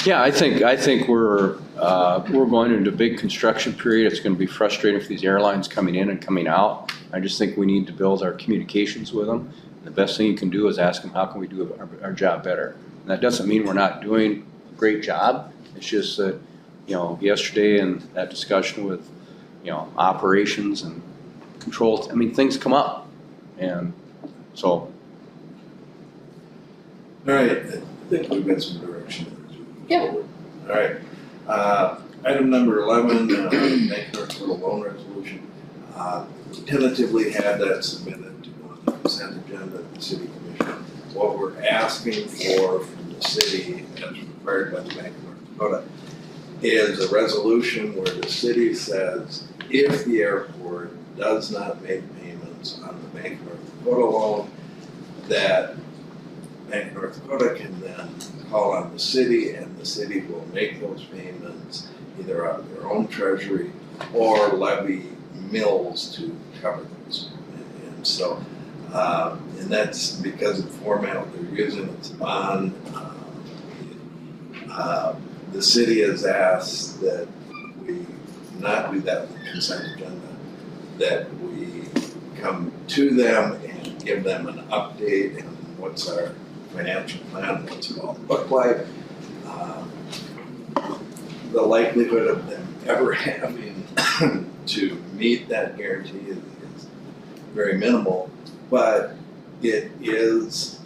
Yeah, I think we're going into a big construction period. It's gonna be frustrating for these airlines coming in and coming out. I just think we need to build our communications with them. The best thing you can do is ask them, how can we do our job better? And that doesn't mean we're not doing a great job. It's just that, yesterday in that discussion with, operations and controls, things come up. And so, All right, I think we've got some direction. Yeah. All right, item number 11, Bank North Dakota loan resolution. Tentatively had that submitted to the consent agenda of the city commission. What we're asking for from the city, as required by the Bank of North Dakota, is a resolution where the city says if the airport does not make payments on the Bank of North Dakota loan, that Bank of North Dakota can then call on the city and the city will make those payments either out of their own treasury or levy mills to cover those. And so, and that's because of the format they're using, it's a bond. The city has asked that we not do that with the consent agenda, that we come to them and give them an update and what's our financial plan, what's it all look like. The likelihood of them ever having to meet that guarantee is very minimal, but it is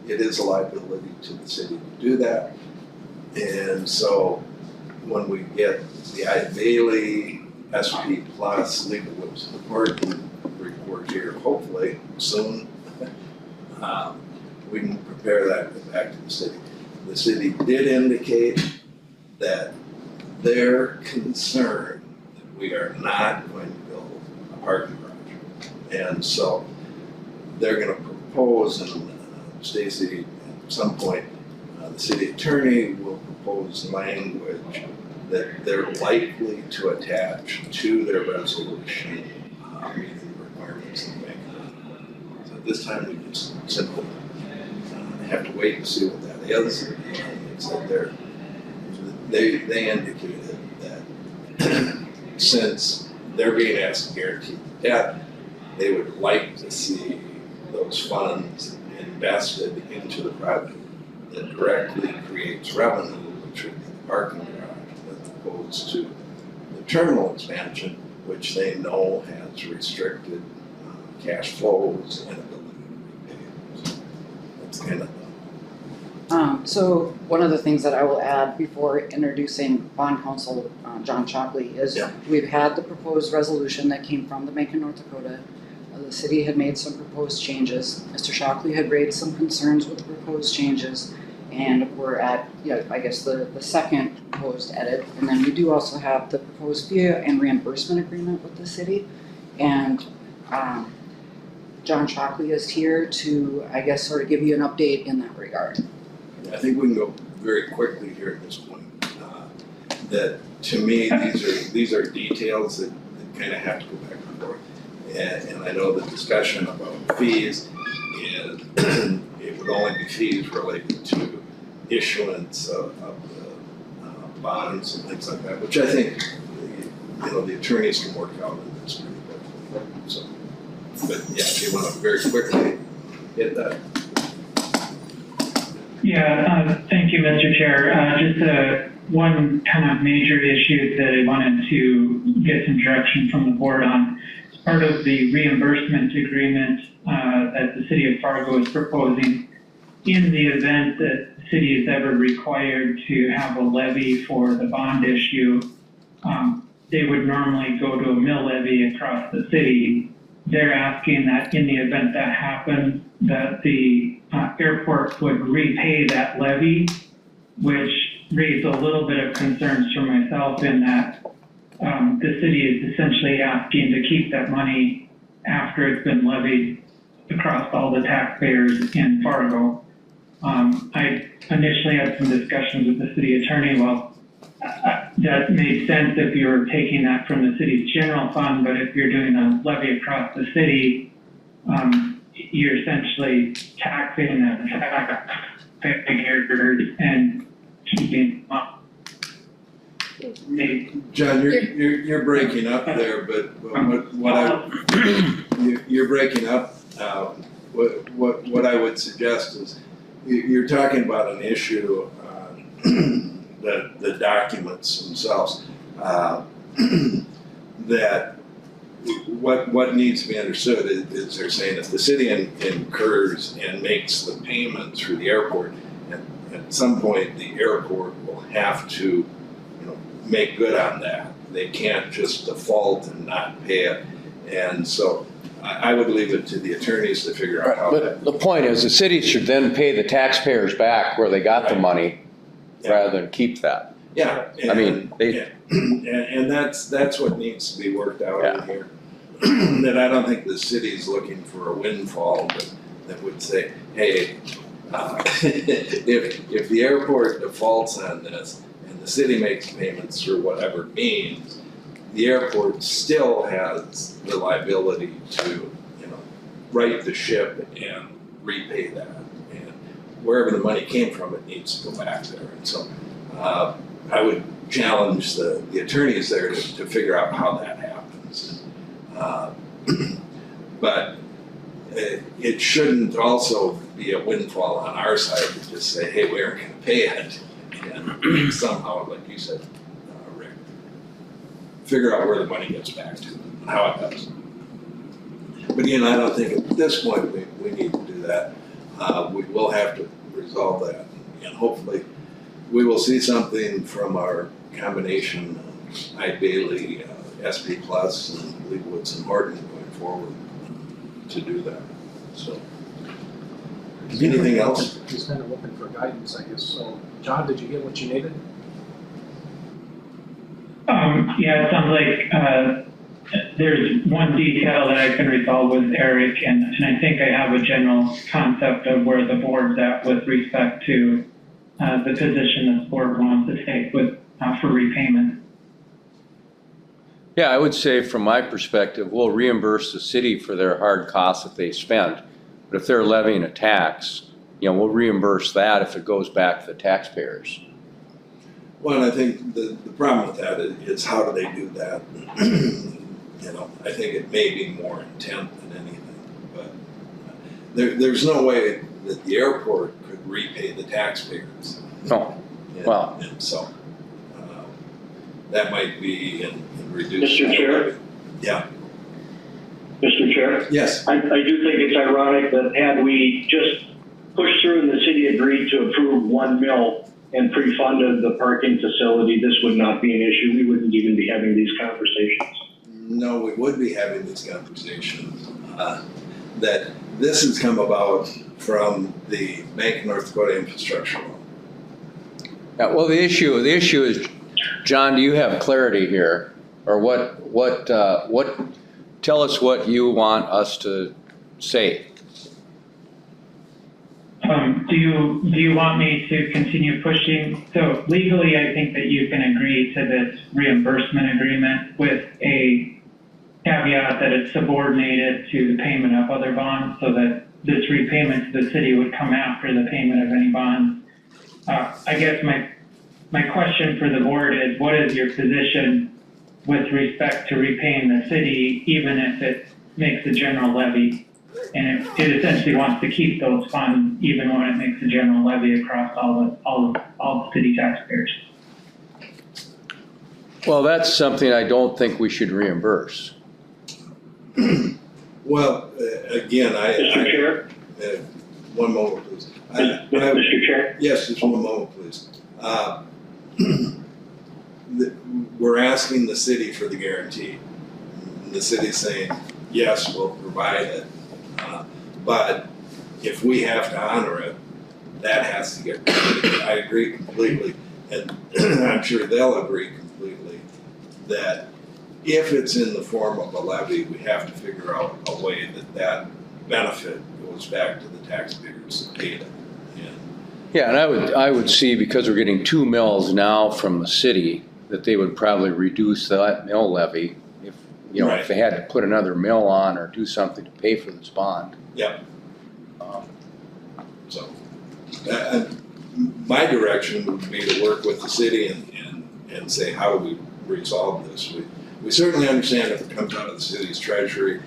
a liability to the city to do that. And so when we get the Ida Bailey SP Plus legal report here, hopefully soon, we can prepare that back to the city. The city did indicate that they're concerned that we are not going to build a parking garage. And so they're gonna propose, and Stacy, at some point, the city attorney will propose language that they're likely to attach to their resolution, meeting the requirements of the bank. So at this time, we just simply have to wait and see what that is. So they indicated that since they're being asked to guarantee the debt, they would like to see those funds invested into the project that directly creates revenue, which would be the parking garage, as opposed opposed to the terminal expansion, which they know has restricted cash flows and ability to repay. So that's kind of So one of the things that I will add before introducing bond counsel, John Shockley, is Yeah. we've had the proposed resolution that came from the Bank of North Dakota. The city had made some proposed changes. Mr. Shockley had raised some concerns with the proposed changes. And we're at, I guess the second proposed edit. And then we do also have the proposed fee and reimbursement agreement with the city. And John Shockley is here to, I guess, sort of give you an update in that regard. I think we can go very quickly here at this point. That to me, these are details that kind of have to go back and forth. And I know the discussion about fees is it would only be fees related to issuance of the bonds and things like that, which I think the attorneys can work out in this pretty quickly. So, but yeah, if you want to very quickly hit that. Yeah, thank you, Mr. Chair. Just one kind of major issue that I wanted to get some direction from the board on. As part of the reimbursement agreement that the city of Fargo is proposing, in the event that the city is ever required to have a levy for the bond issue, they would normally go to a mill levy across the city. They're asking that in the event that happens, that the airport would repay that levy, which raised a little bit of concerns for myself in that the city is essentially asking to keep that money after it's been levied across all the taxpayers in Fargo. I initially had some discussions with the city attorney. Well, that made sense if you were taking that from the city's general fund, but if you're doing a levy across the city, you're essentially taxing the taxpayers and keeping up. John, you're breaking up there, but you're breaking up. What I would suggest is you're talking about an issue, the documents themselves, that what needs to be understood is they're saying if the city incurs and makes the payment through the airport, and at some point the airport will have to make good on that. They can't just default and not pay it. And so I would leave it to the attorneys to figure out how that. But the point is, the city should then pay the taxpayers back where they got the money rather than keep that. Yeah. I mean, and that's what needs to be worked out in here. That I don't think the city's looking for a windfall that would say, hey, if the airport defaults on this, the city makes payments through whatever means, the airport still has the liability to, right the ship and repay that. And wherever the money came from, it needs to go back there. And so I would challenge the attorneys there to figure out how that happens. But it shouldn't also be a windfall on our side to just say, hey, we aren't going to pay it. And somehow, like you said, Rick, figure out where the money gets back to and how it does. But again, I don't think at this point we need to do that. We will have to resolve that. And hopefully we will see something from our combination I-Bailey, SP Plus, and Leibowitz and Martin going forward to do that. So, anything else? He's kind of looking for guidance, I guess. So, John, did you get what you needed? Yeah, it sounds like there's one detail that I can resolve with Eric, and I think I have a general concept of where the board's at with respect to the position this board wants to take with for repayment. Yeah, I would say from my perspective, we'll reimburse the city for their hard costs that they spent. But if they're levying a tax, we'll reimburse that if it goes back to the taxpayers. Well, and I think the problem with that is how do they do that? I think it may be more intent than anything, but there's no way that the airport could repay the taxpayers. No. Well. And so, that might be in reduced. Mr. Chair? Yeah, Mr. Chair, yes, I do think it's ironic that had we just pushed through and the city agreed to approve 1 mil and pre-funded the parking facility, this would not be an issue. We wouldn't even be having these conversations. no, we would be having this conversation, that this has come about from the Bank of North Dakota infrastructure loan. Yeah, well, the issue is, John, do you have clarity here? Or tell us what you want us to say. Do you want me to continue pushing? So legally, I think that you can agree to this reimbursement agreement with a caveat that it's subordinated to the payment of other bonds, so that this repayment to the city would come after the payment of any bonds. I guess my question for the board is, what is your position with respect to repaying the city, even if it makes a general levy? And it essentially wants to keep those funds even when it makes a general levy across all the city taxpayers. Well, that's something I don't think we should reimburse. Well, again, Mr. Chair? One moment, please. Mr. Chair? Yes, just one moment, please. We're asking the city for the guarantee. The city's saying, yes, we'll provide it. But if we have to honor it, that has to get paid. I agree completely, and I'm sure they'll agree completely, that if it's in the form of a levy, we have to figure out a way that benefit goes back to the taxpayers that paid it. Yeah, and I would see, because we're getting 2 mills now from the city, that they would probably reduce that mill levy if, if they had to put another mill on or do something to pay for this bond. Yep. So, my direction would be to work with the city and say, how do we resolve this? We certainly understand if it comes out of the city's treasury,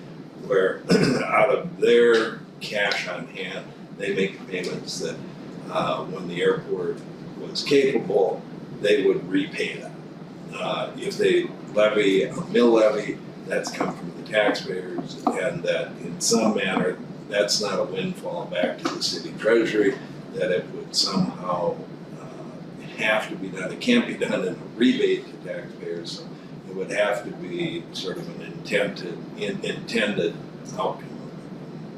where out of their cash on hand, they make payments that when the airport was capable, they would repay that. If they levy a mill levy, that's come from the taxpayers, and that in some manner, that's not a windfall back to the city treasury, that it would somehow have to be done. It can't be done in a rebate to taxpayers, so it would have to be sort of an intended outcome.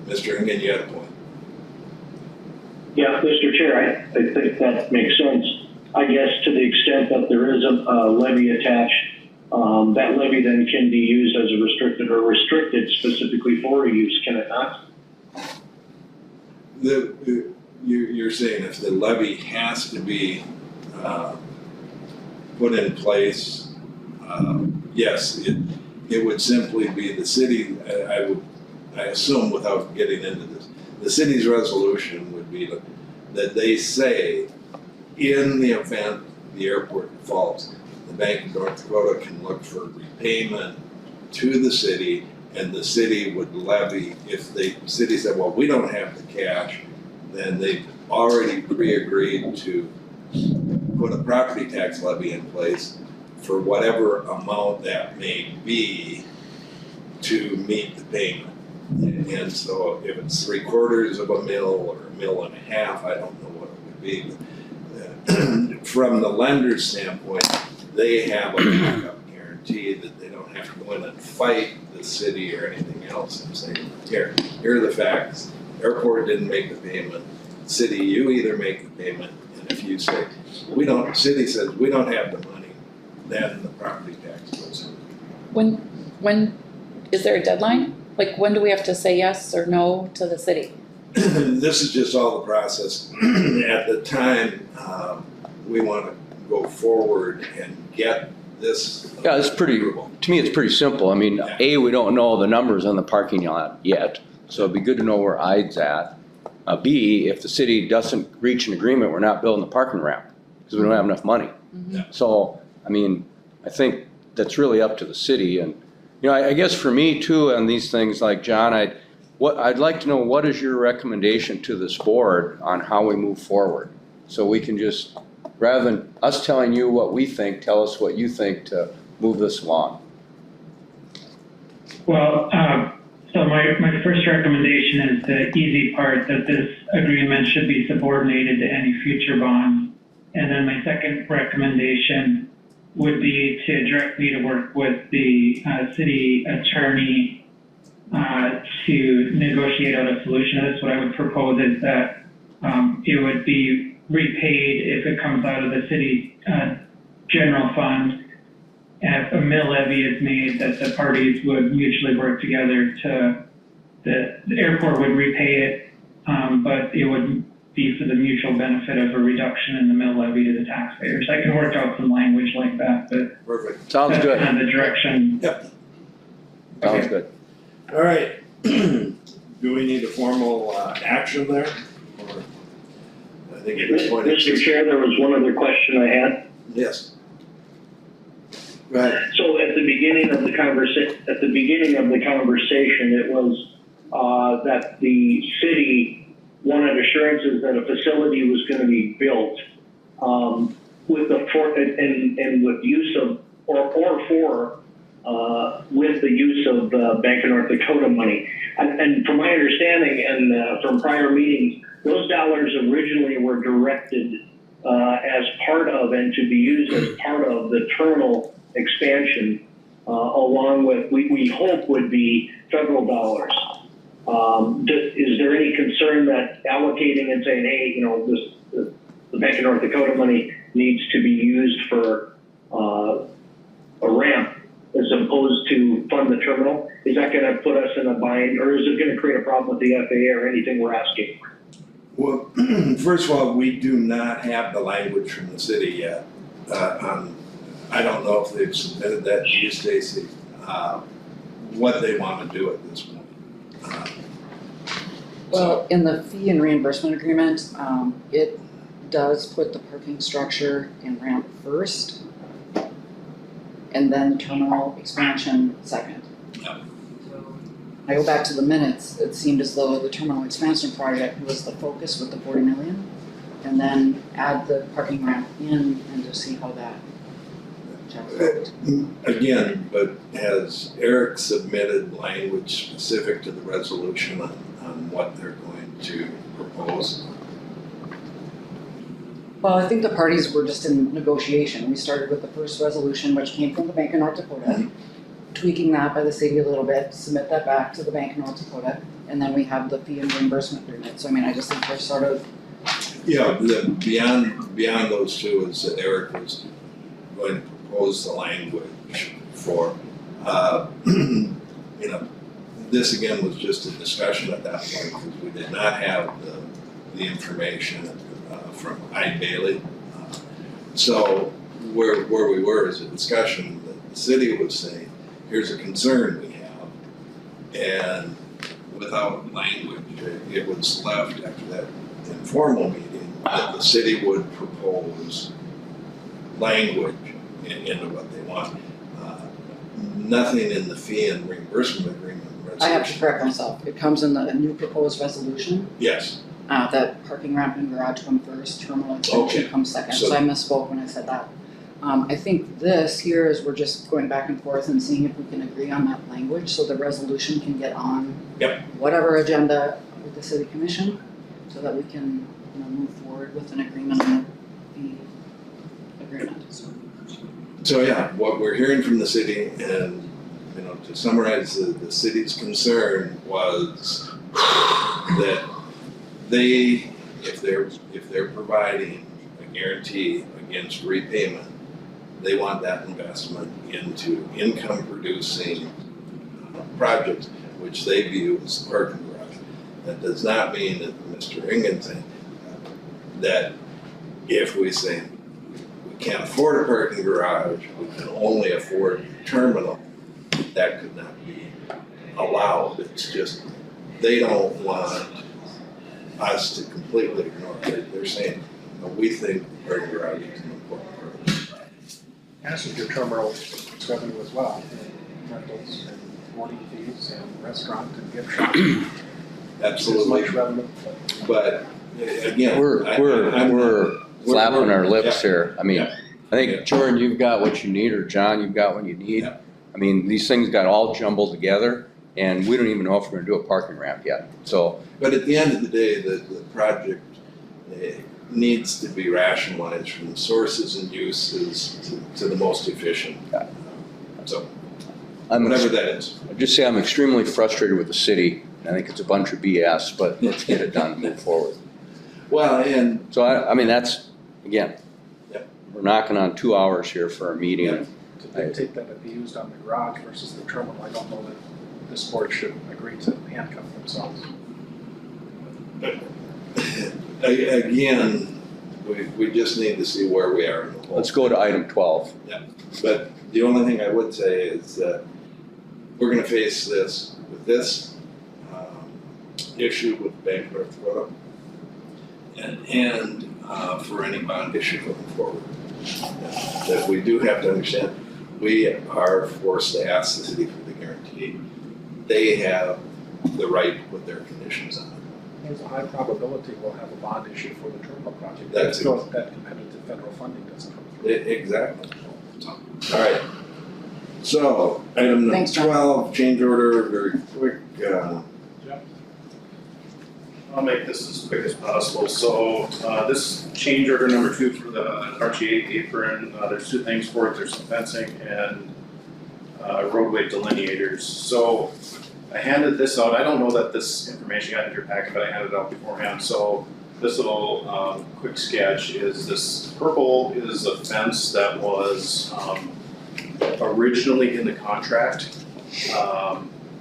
Mr. Engen, you had a point. Yeah, Mr. Chair, I think that makes sense. I guess to the extent that there is a levy attached, that levy then can be used as a restricted specifically for a use, can it not? You're saying if the levy has to be put in place, yes, it would simply be the city. I assume, without getting into this, the city's resolution would be that they say, in the event the airport defaults, the Bank of North Dakota can look for repayment to the city, and the city would levy. If the city said, well, we don't have the cash, then they've already pre-agreed to put a property tax levy in place for whatever amount that may be to meet the payment. And so if it's 3/4 of a mill or 1.5 mills, I don't know what it would be. But from the lender's standpoint, they have a backup guarantee that they don't have to go in and fight the city or anything else and say, here are the facts. Airport didn't make the payment. City, you either make the payment, and if you say, city says we don't have the money, then the property tax goes in. When is there a deadline? Like, when do we have to say yes or no to the city? This is just all the process. At the time, we want to go forward and get this. Yeah, to me, it's pretty simple. I mean, A, we don't know the numbers on the parking lot yet, so it'd be good to know where ID's at. B, if the city doesn't reach an agreement, we're not building the parking ramp because we don't have enough money. Mm-hmm. So, I mean, I think that's really up to the city. And, I guess for me too, on these things, like John, I'd like to know, what is your recommendation to this board on how we move forward? So we can just rather than us telling you what we think, tell us what you think to move this along. Well, so my first recommendation is the easy part, that this agreement should be subordinated to any future bonds. And then my second recommendation would be to direct me to work with the city attorney to negotiate out a solution to this. What I would propose is that it would be repaid if it comes out of the city general fund. If a mill levy is made, that the parties would mutually work together the airport would repay it, but it would be for the mutual benefit of a reduction in the mill levy to the taxpayers. I can work out some language like that, but Perfect. Sounds that's good. kind of the direction. Yep. Sounds good. All right. Do we need a formal action there? Or I think at this point. Mr. Chair, there was one other question I had. Yes. Go ahead. So at the beginning of the conversation, it was that the city wanted assurances that a facility was going to be built with with use of with the use of Bank of North Dakota money. And from my understanding and from prior meetings, those dollars originally were directed as part of and to be used as part of the terminal expansion, along with, we hope would be federal dollars. Is there any concern that allocating and saying, hey, the Bank of North Dakota money needs to be used for a ramp as opposed to fund the terminal? Is that going to put us in a bind, or is it going to create a problem with the FAA or anything we're asking? Well, first of all, we do not have the language from the city yet. I don't know if they've submitted that to you, Stacy, what they want to do at this point. Well, in the fee and reimbursement agreement, it does put the parking structure and ramp first, and then terminal expansion second. Yep. I go back to the minutes, it seemed as though the terminal expansion project was the focus with the 40 million, and then add the parking ramp in and just see how that checks out. Again, but has Eric submitted language specific to the resolution on what they're going to propose? Well, I think the parties were just in negotiation. We started with the first resolution, which came from the Bank of North Dakota, tweaking that by the city a little bit, submit that back to the Bank of North Dakota, and then we have the fee and reimbursement agreement. So I mean, I just think they're sort of. Yeah, beyond those two is that Eric was going to propose the language for, this again was just a discussion at that point because we did not have the information from Ide Bailey. So where we were is a discussion that the city was saying, here's a concern we have, and without language, it was left after that informal meeting that the city would propose language into what they want. Nothing in the fee and reimbursement agreement resolution. I have to correct myself. It comes in the new proposed resolution. Yes. That parking ramp and garage come first, terminal expansion Okay. comes second. So- So I misspoke when I said that. I think this here is we're just going back and forth and seeing if we can agree on that language so the resolution can get on Yep. whatever agenda with the city commission so that we can, move forward with an agreement on the agreement. So yeah, what we're hearing from the city and, to summarize the city's concern was that they, if they're providing a guarantee against repayment, they want that investment into income producing projects, which they view as the parking garage. That does not mean that Mr. Ingenton, that if we say we can't afford a parking garage, we can only afford a terminal, that could not be allowed. It's just, they don't want us to completely ignore it. They're saying, we think parking garage is an important part. As with your terminal revenue as well, rentals and boarding fees and restaurant and gift shop. Absolutely. As much revenue. But again, We're flapping our lips here. I mean, Yeah. I Yeah. think, Jordan, you've got what you need, or John, you've got what you need. Yeah. I mean, these things got all jumbled together, and we don't even know if we're gonna do a parking ramp yet. So, But at the end of the day, the project needs to be rationalized from the sources and uses to the most efficient. So, I'm, whatever that is. I'll just say I'm extremely frustrated with the city. I think it's a bunch of BS, but let's get it done and move forward. Well, and So I mean, that's, again, Yep. we're knocking on 2 hours here for a meeting. Yep. To dictate that it be used on the garage versus the terminal, I don't know that this board should agree to handcuff themselves. again, we just need to see where we are in the whole. Let's go to item 12. But the only thing I would say is that we're gonna face this with this issue with Bank North Dakota and for any bond issue going forward. That we do have to understand, we are forced to ask the city for the guarantee. They have the right to put their conditions on it. There's a high probability we'll have a bond issue for the terminal project. That's Still, if that competitive federal funding doesn't come through. Exactly. All right. So, item number Thanks, John. 12, change order, very quick. I'll make this as quick as possible. So this change order number 2 for the RTA apron, there's 2 things for it. There's some fencing and roadway delineators. So I handed this out. I don't know that this information got into your packet, but I handed it out beforehand. So this little quick sketch is this purple is a fence that was originally in the contract.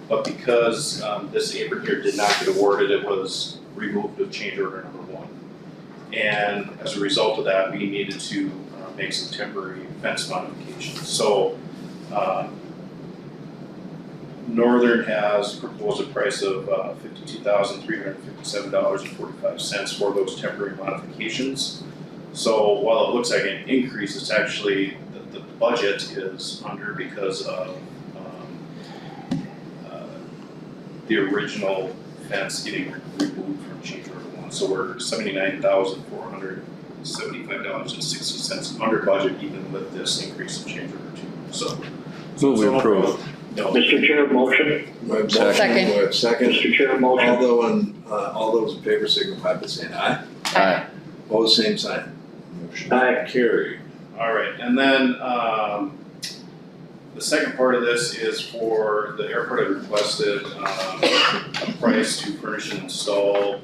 But because this apron here did not get awarded, it was removed with change order number 1. And as a result of that, we needed to make some temporary fence modifications. So Northern has proposed a price of $52,357.45 for those temporary modifications. So while it looks like an increase, it's actually, the budget is under because of the original fence getting removed from change order 1. So we're $79,475.60 under budget even with this increase in change order 2. So Move we approve. no. Mr. Chair, motion. Second. Second. Mr. Chair, motion. All those in favor signify by saying aye. Aye. Opposed, same sign. Motion Aye. carried. All right, and then the second part of this is for the airport had requested a price to furnish and install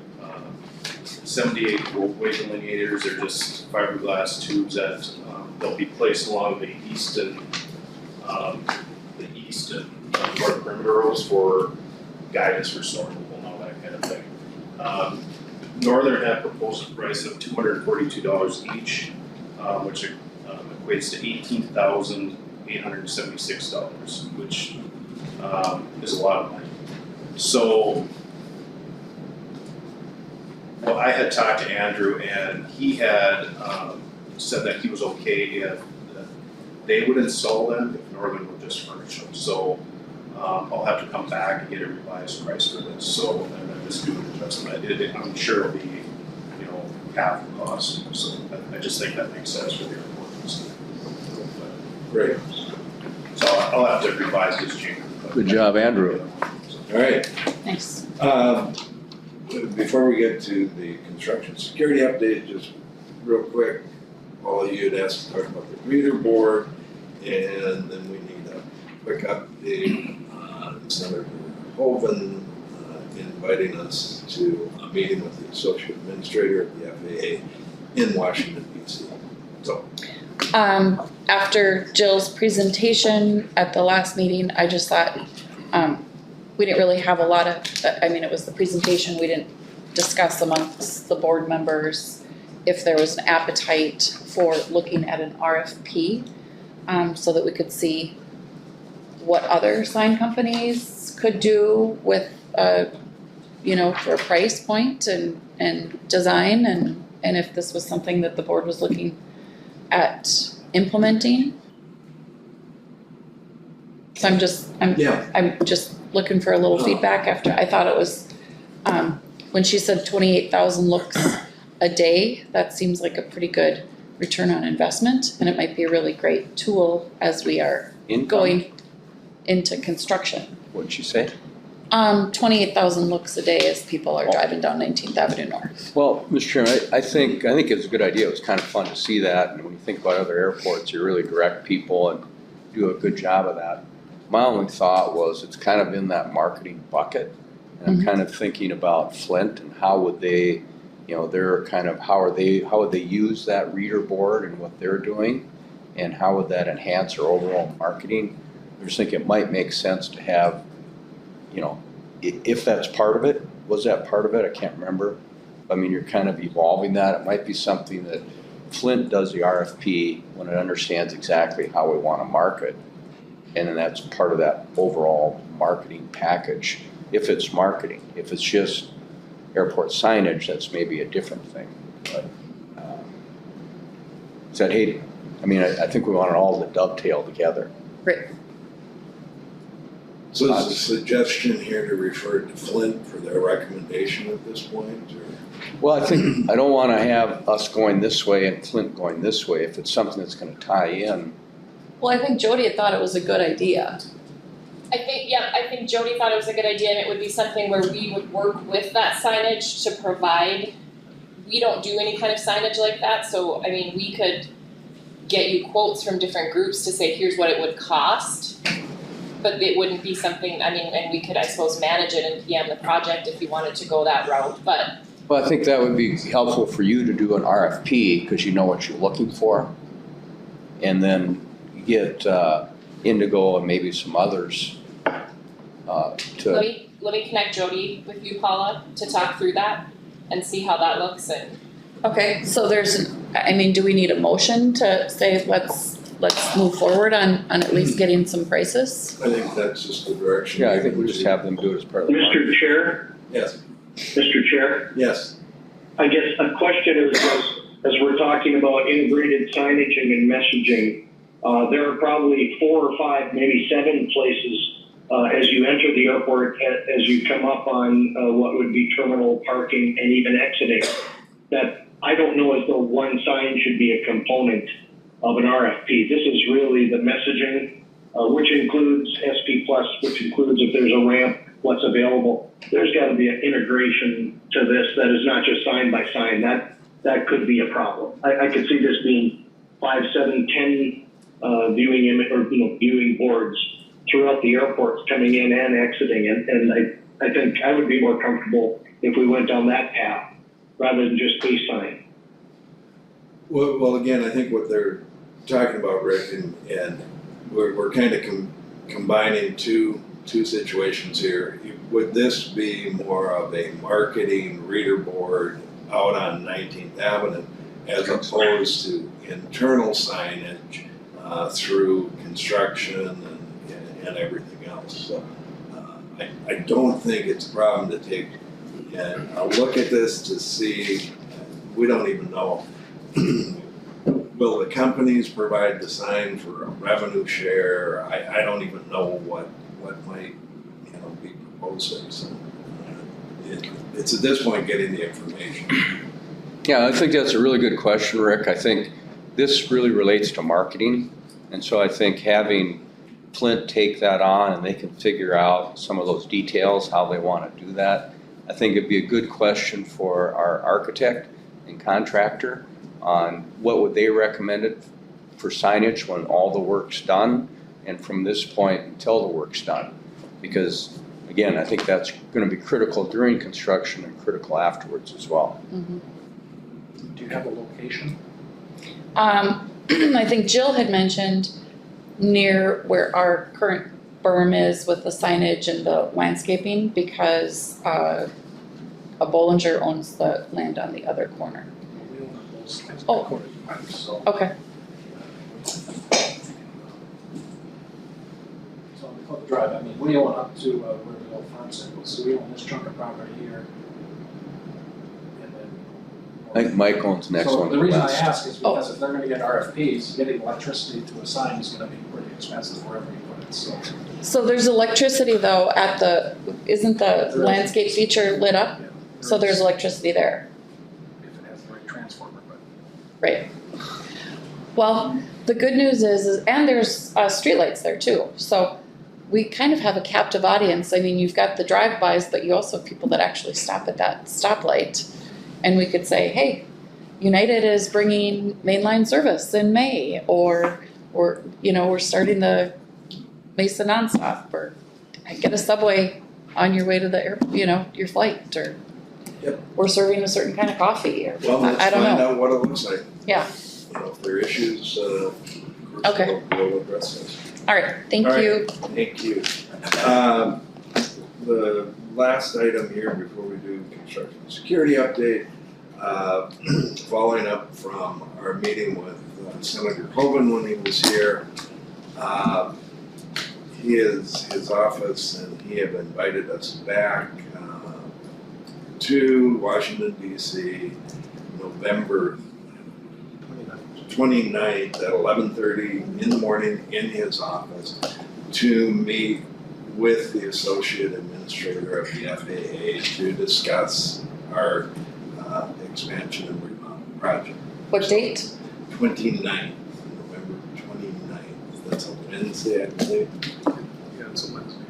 78 roadway delineators. They're just fiberglass tubes that they'll be placed along the east and north perimeter roads for guidance for snow removal and all that kind of thing. Northern had proposed a price of $242 each, which equates to $18,876, which is a lot of money. So, well, I had talked to Andrew, and he had said that he was okay if they would install them, if Northern would just furnish them. So I'll have to come back and get a revised price for this. So, and then just do an adjustment. I'm sure it'll be, half the cost. So I just think that makes sense for the airport. Great. So I'll have to revise this change. Good job, Andrew. All right. Thanks. Before we get to the construction security update, just real quick, all of you had asked to talk about the reader board, and then we need a quick update. Senator Hoven inviting us to a meeting with the Associate Administrator of the FAA in Washington, D.C. So. After Jill's presentation at the last meeting, I just thought, we didn't really have a lot of, it was the presentation, we didn't discuss amongst the board members if there was an appetite for looking at an RFP, so that we could see what other sign companies could do with, for a price point and design, and if this was something that the board was looking at implementing. So I'm just looking for a little feedback after, I thought it was, when she said 28,000 looks a day, that seems like a pretty good return on investment, and it might be a really great tool as we are Income? going into construction. What'd she say? 28,000 looks a day as people are driving down 19th Avenue North. Well, Mr. Chairman, I think it's a good idea. It was kind of fun to see that, and when you think about other airports, you really direct people and do a good job of that. My only thought was it's kind of in that marketing bucket, and I'm kind of thinking about Flint and how would they, they're kind of, how would they use that reader board and what they're doing, and how would that enhance our overall marketing? I just think it might make sense to have, if that's part of it. Was that part of it? I can't remember. I mean, you're kind of evolving that. It might be something that Flint does the RFP when it understands exactly how we want to market. And then that's part of that overall marketing package, if it's marketing. If it's just airport signage, that's maybe a different thing. But I think we want it all to dovetail together. Great. So is the suggestion here to refer to Flint for their recommendation at this point, or? Well, I don't want to have us going this way and Flint going this way if it's something that's going to tie in. Well, I think Jody had thought it was a good idea. I think Jody thought it was a good idea, and it would be something where we would work with that signage to provide. We don't do any kind of signage like that, so I mean, we could get you quotes from different groups to say, here's what it would cost. But it wouldn't be something, and we could, I suppose, manage it and PM the project if you wanted to go that route, but. Well, I think that would be helpful for you to do an RFP because you know what you're looking for. And then get Indigo and maybe some others to. Let me connect Jody with you, Paula, to talk through that and see how that looks and. Okay, so do we need a motion to say let's move forward on at least getting some prices? I think that's just the direction. Yeah, I think we just have them do it as part of the. Mr. Chair? Yes. Mr. Chair? Yes. I guess a question is, as we're talking about integrated signage and messaging, there are probably 4 or 5, maybe 7 places as you enter the airport, as you come up on what would be terminal parking and even exiting, that I don't know as though one sign should be a component of an RFP. This is really the messaging, which includes SP Plus, which includes if there's a ramp, what's available. There's got to be an integration to this that is not just sign by sign. That could be a problem. I could see this being 5, 7, 10 viewing boards throughout the airports coming in and exiting, and I think I would be more comfortable if we went down that path rather than just a sign. Well, again, I think what they're talking about, Rick, and we're kind of combining two situations here. Would this be more of a marketing reader board out on 19th Avenue as opposed to internal signage through construction and everything else? So I don't think it's a problem to take a look at this to see. We don't even know. Will the companies provide the sign for a revenue share? I don't even know what might be proposing. So it's at this point getting the information. Yeah, I think that's a really good question, Rick. I think this really relates to marketing, and so I think having Flint take that on and they can figure out some of those details, how they want to do that. I think it'd be a good question for our architect and contractor on what would they recommend for signage when all the work's done and from this point until the work's done. Because again, I think that's going to be critical during construction and critical afterwards as well. Mm-hmm. Do you have a location? I think Jill had mentioned near where our current berm is with the signage and the landscaping because a Bollinger owns the land on the other corner. We own those things. Oh. So. Okay. So on the Club Drive, we own up to where the old farm center was, so we own this chunk of property here. And then. I think Mike owns the next one. So the reason I west. ask is because if they're gonna get RFPs, getting electricity to a sign is gonna be pretty expensive wherever you put it, so. So there's electricity though at isn't the landscape feature lit up? Yeah, So there's electricity there. If it has the Right. Well, the good news is and there's streetlights there too. So we kind of have a captive audience. I mean, you've got the drive-bys, but you also have people that actually stop at that stoplight. And we could say, hey, United is bringing mainline service in May, or you know, we're starting the Mesa nonstop, or get a subway on your way to the your flight, or Yep. we're serving a certain kind of coffee, or Well, let's I don't find know. out what it looks like. Yeah. You know, if there are issues, of course, Okay. we'll address those. All right. Thank All right. you. Thank you. The last item here before we do construction security update, following up from our meeting with Senator Hovind when he was here, his office and he have invited us back to Washington DC, November 29th at 11:30 in the morning in his office to meet with the Associate Administrator of the FAA to discuss our expansion and remodel project. What date? 29th, November 29th. That's a Wednesday, I believe. Yeah, it's a Wednesday.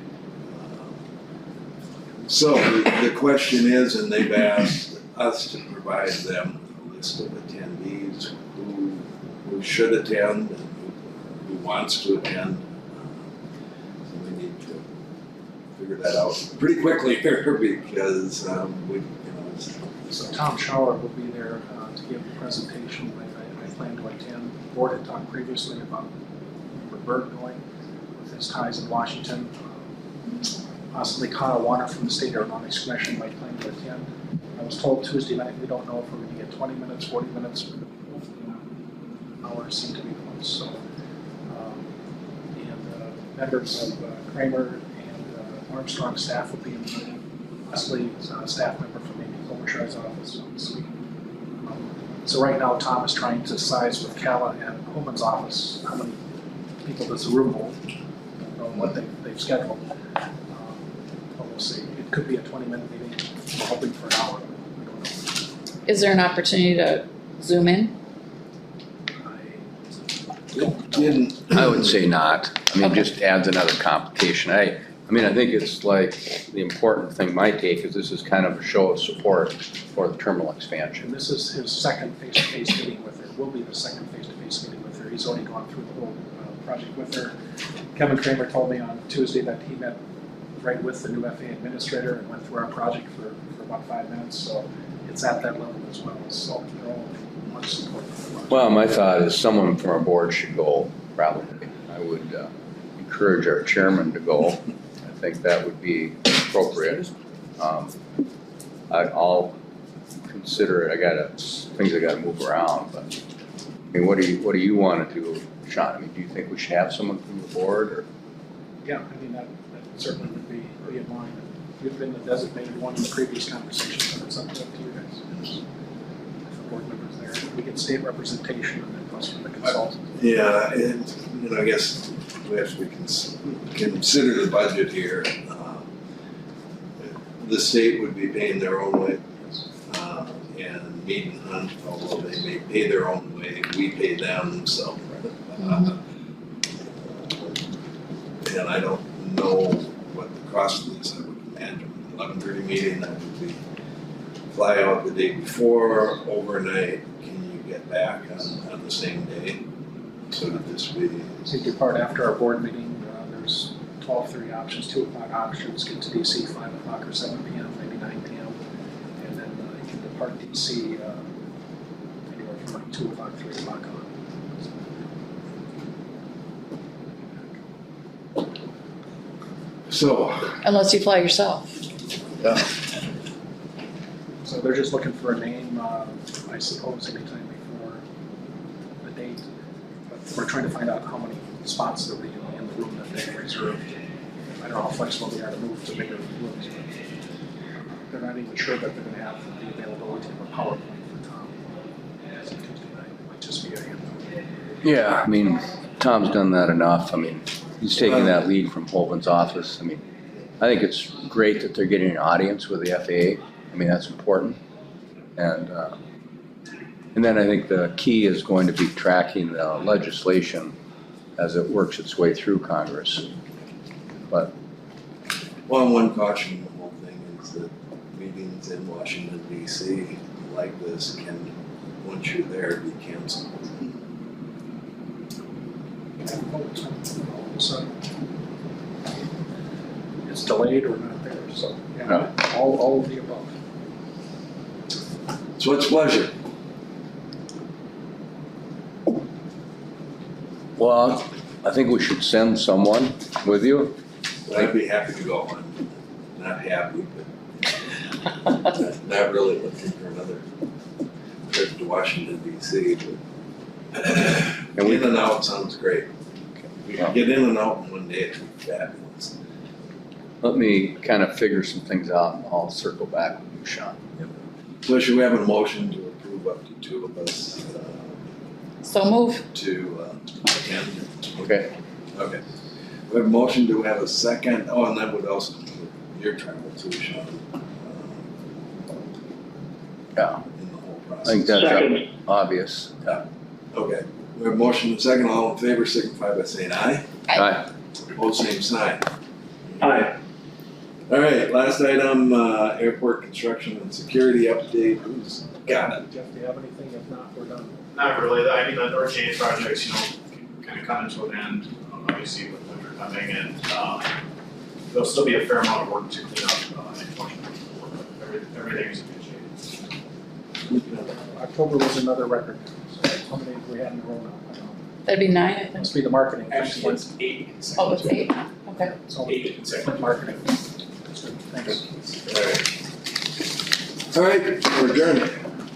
So the question is, and they've asked us to provide them with a list of attendees who should attend and who wants to attend. So we need to figure that out pretty quickly here because So Tom Schauer will be there to give the presentation. I plan to attend. The board had talked previously about Bert going with his ties in Washington. Possibly Kyle Warner from the State Aeronautics Commission might plan to attend. I was told Tuesday night we don't know if we're going to get 20 minutes, 40 minutes, hopefully an hour seem to be close. So, members of Kramer and Armstrong staff will be in the meeting. Possibly a staff member from maybe Klobuchar's office this week. So right now Tom is trying to size with Calla and Holman's office how many people does the room hold. I don't know what they've scheduled. But we'll see. It could be a 20-minute meeting. We're hoping for an hour. We don't know. Is there an opportunity to Zoom in? I would say not. I mean, Okay. just adds another complication. I mean, I think it's like, the important thing my take is this is kind of a show of support for the terminal expansion. And this is his second face-to-face meeting with her. Will be the second face-to-face meeting with her. He's already gone through the whole project with her. Kevin Kramer told me on Tuesday that he met right with the new FAA administrator and went through our project for about 5 minutes. So it's at that level as well. So they're all much support for the project. Well, my thought is someone from our board should go, probably. I would encourage our chairman to go. I think that would be appropriate. I'll consider it. Things I gotta move around, but, I mean, what do you wanna do, Sean? I mean, do you think we should have someone from the board, or? Yeah, I mean, that certainly would be in line. You've been the designated one in the previous conversation, but it's up to you guys. If the board members there, we get state representation and then plus from the consultant. Yeah, and, I guess we have to consider the budget here. The state would be paying their own way. And Mead and Hunt, although they may pay their own way, we pay them, so. And I don't know what the cost is. I would imagine 11:30 meeting, that would be fly out the day before, overnight. Can you get back on the same day? So that this be. Take your part after our board meeting. There's 12:30 options, 2 o'clock options, get to DC 5 o'clock or 7 p.m., maybe 9 p.m. And then you can depart DC anywhere from like 2 o'clock, 3 o'clock on. So. Unless you fly yourself. Yeah. So they're just looking for a name, I suppose, anytime before the date. But we're trying to find out how many spots there'll be in the room that they've reserved. I don't know how flexible they are to move to bigger rooms, but they're not even sure that they're going to have the availability of a PowerPoint for Tom as of Tuesday night. It might just be a handout. Yeah, I mean, Tom's done that enough. I mean, he's taking that lead from Holman's office. I mean, I think it's great that they're getting an audience with the FAA. I mean, that's important. And And then I think the key is going to be tracking the legislation as it works its way through Congress. But Well, one caution in the whole thing is that meetings in Washington DC like this can, once you're there, be canceled. All of a sudden, it's delayed or not there, so, yeah, all of the above. So what's pleasure? well, I think we should send someone with you. I'd be happy to go. I'm not happy, but not really looking for another trip to Washington DC, but in and out sounds great. If we can get in and out in one day, it'd be fabulous. Let me kind of figure some things out and I'll circle back with you, Sean. So should we have a motion to approve up to two of us So move. to attend? Okay. Okay. We have a motion, do we have a second? Oh, and that would also include your travel too, Sean. Yeah, In the whole I process. think that's Second. obvious. Okay, we have a motion and second, all in favor signify by saying aye. Aye. Opposed, same sign. Aye. All right, last item, airport construction and security update, who's got it? Jeff, do you have anything? If not, we're done. Not really, I mean, the RTA projects, kind of come to an end, obviously with winter coming, and, there'll still be a fair amount of work to clean up, in 2024, but everything is in good shape. October was another record, so how many have we had in a row now? I don't know. That'd be 9, I think. Must be the marketing. Actually, it's 8 consecutive. Oh, it's 8, okay. It's all 8 consecutive. marketing. That's good, thanks. All right, we're adjourned.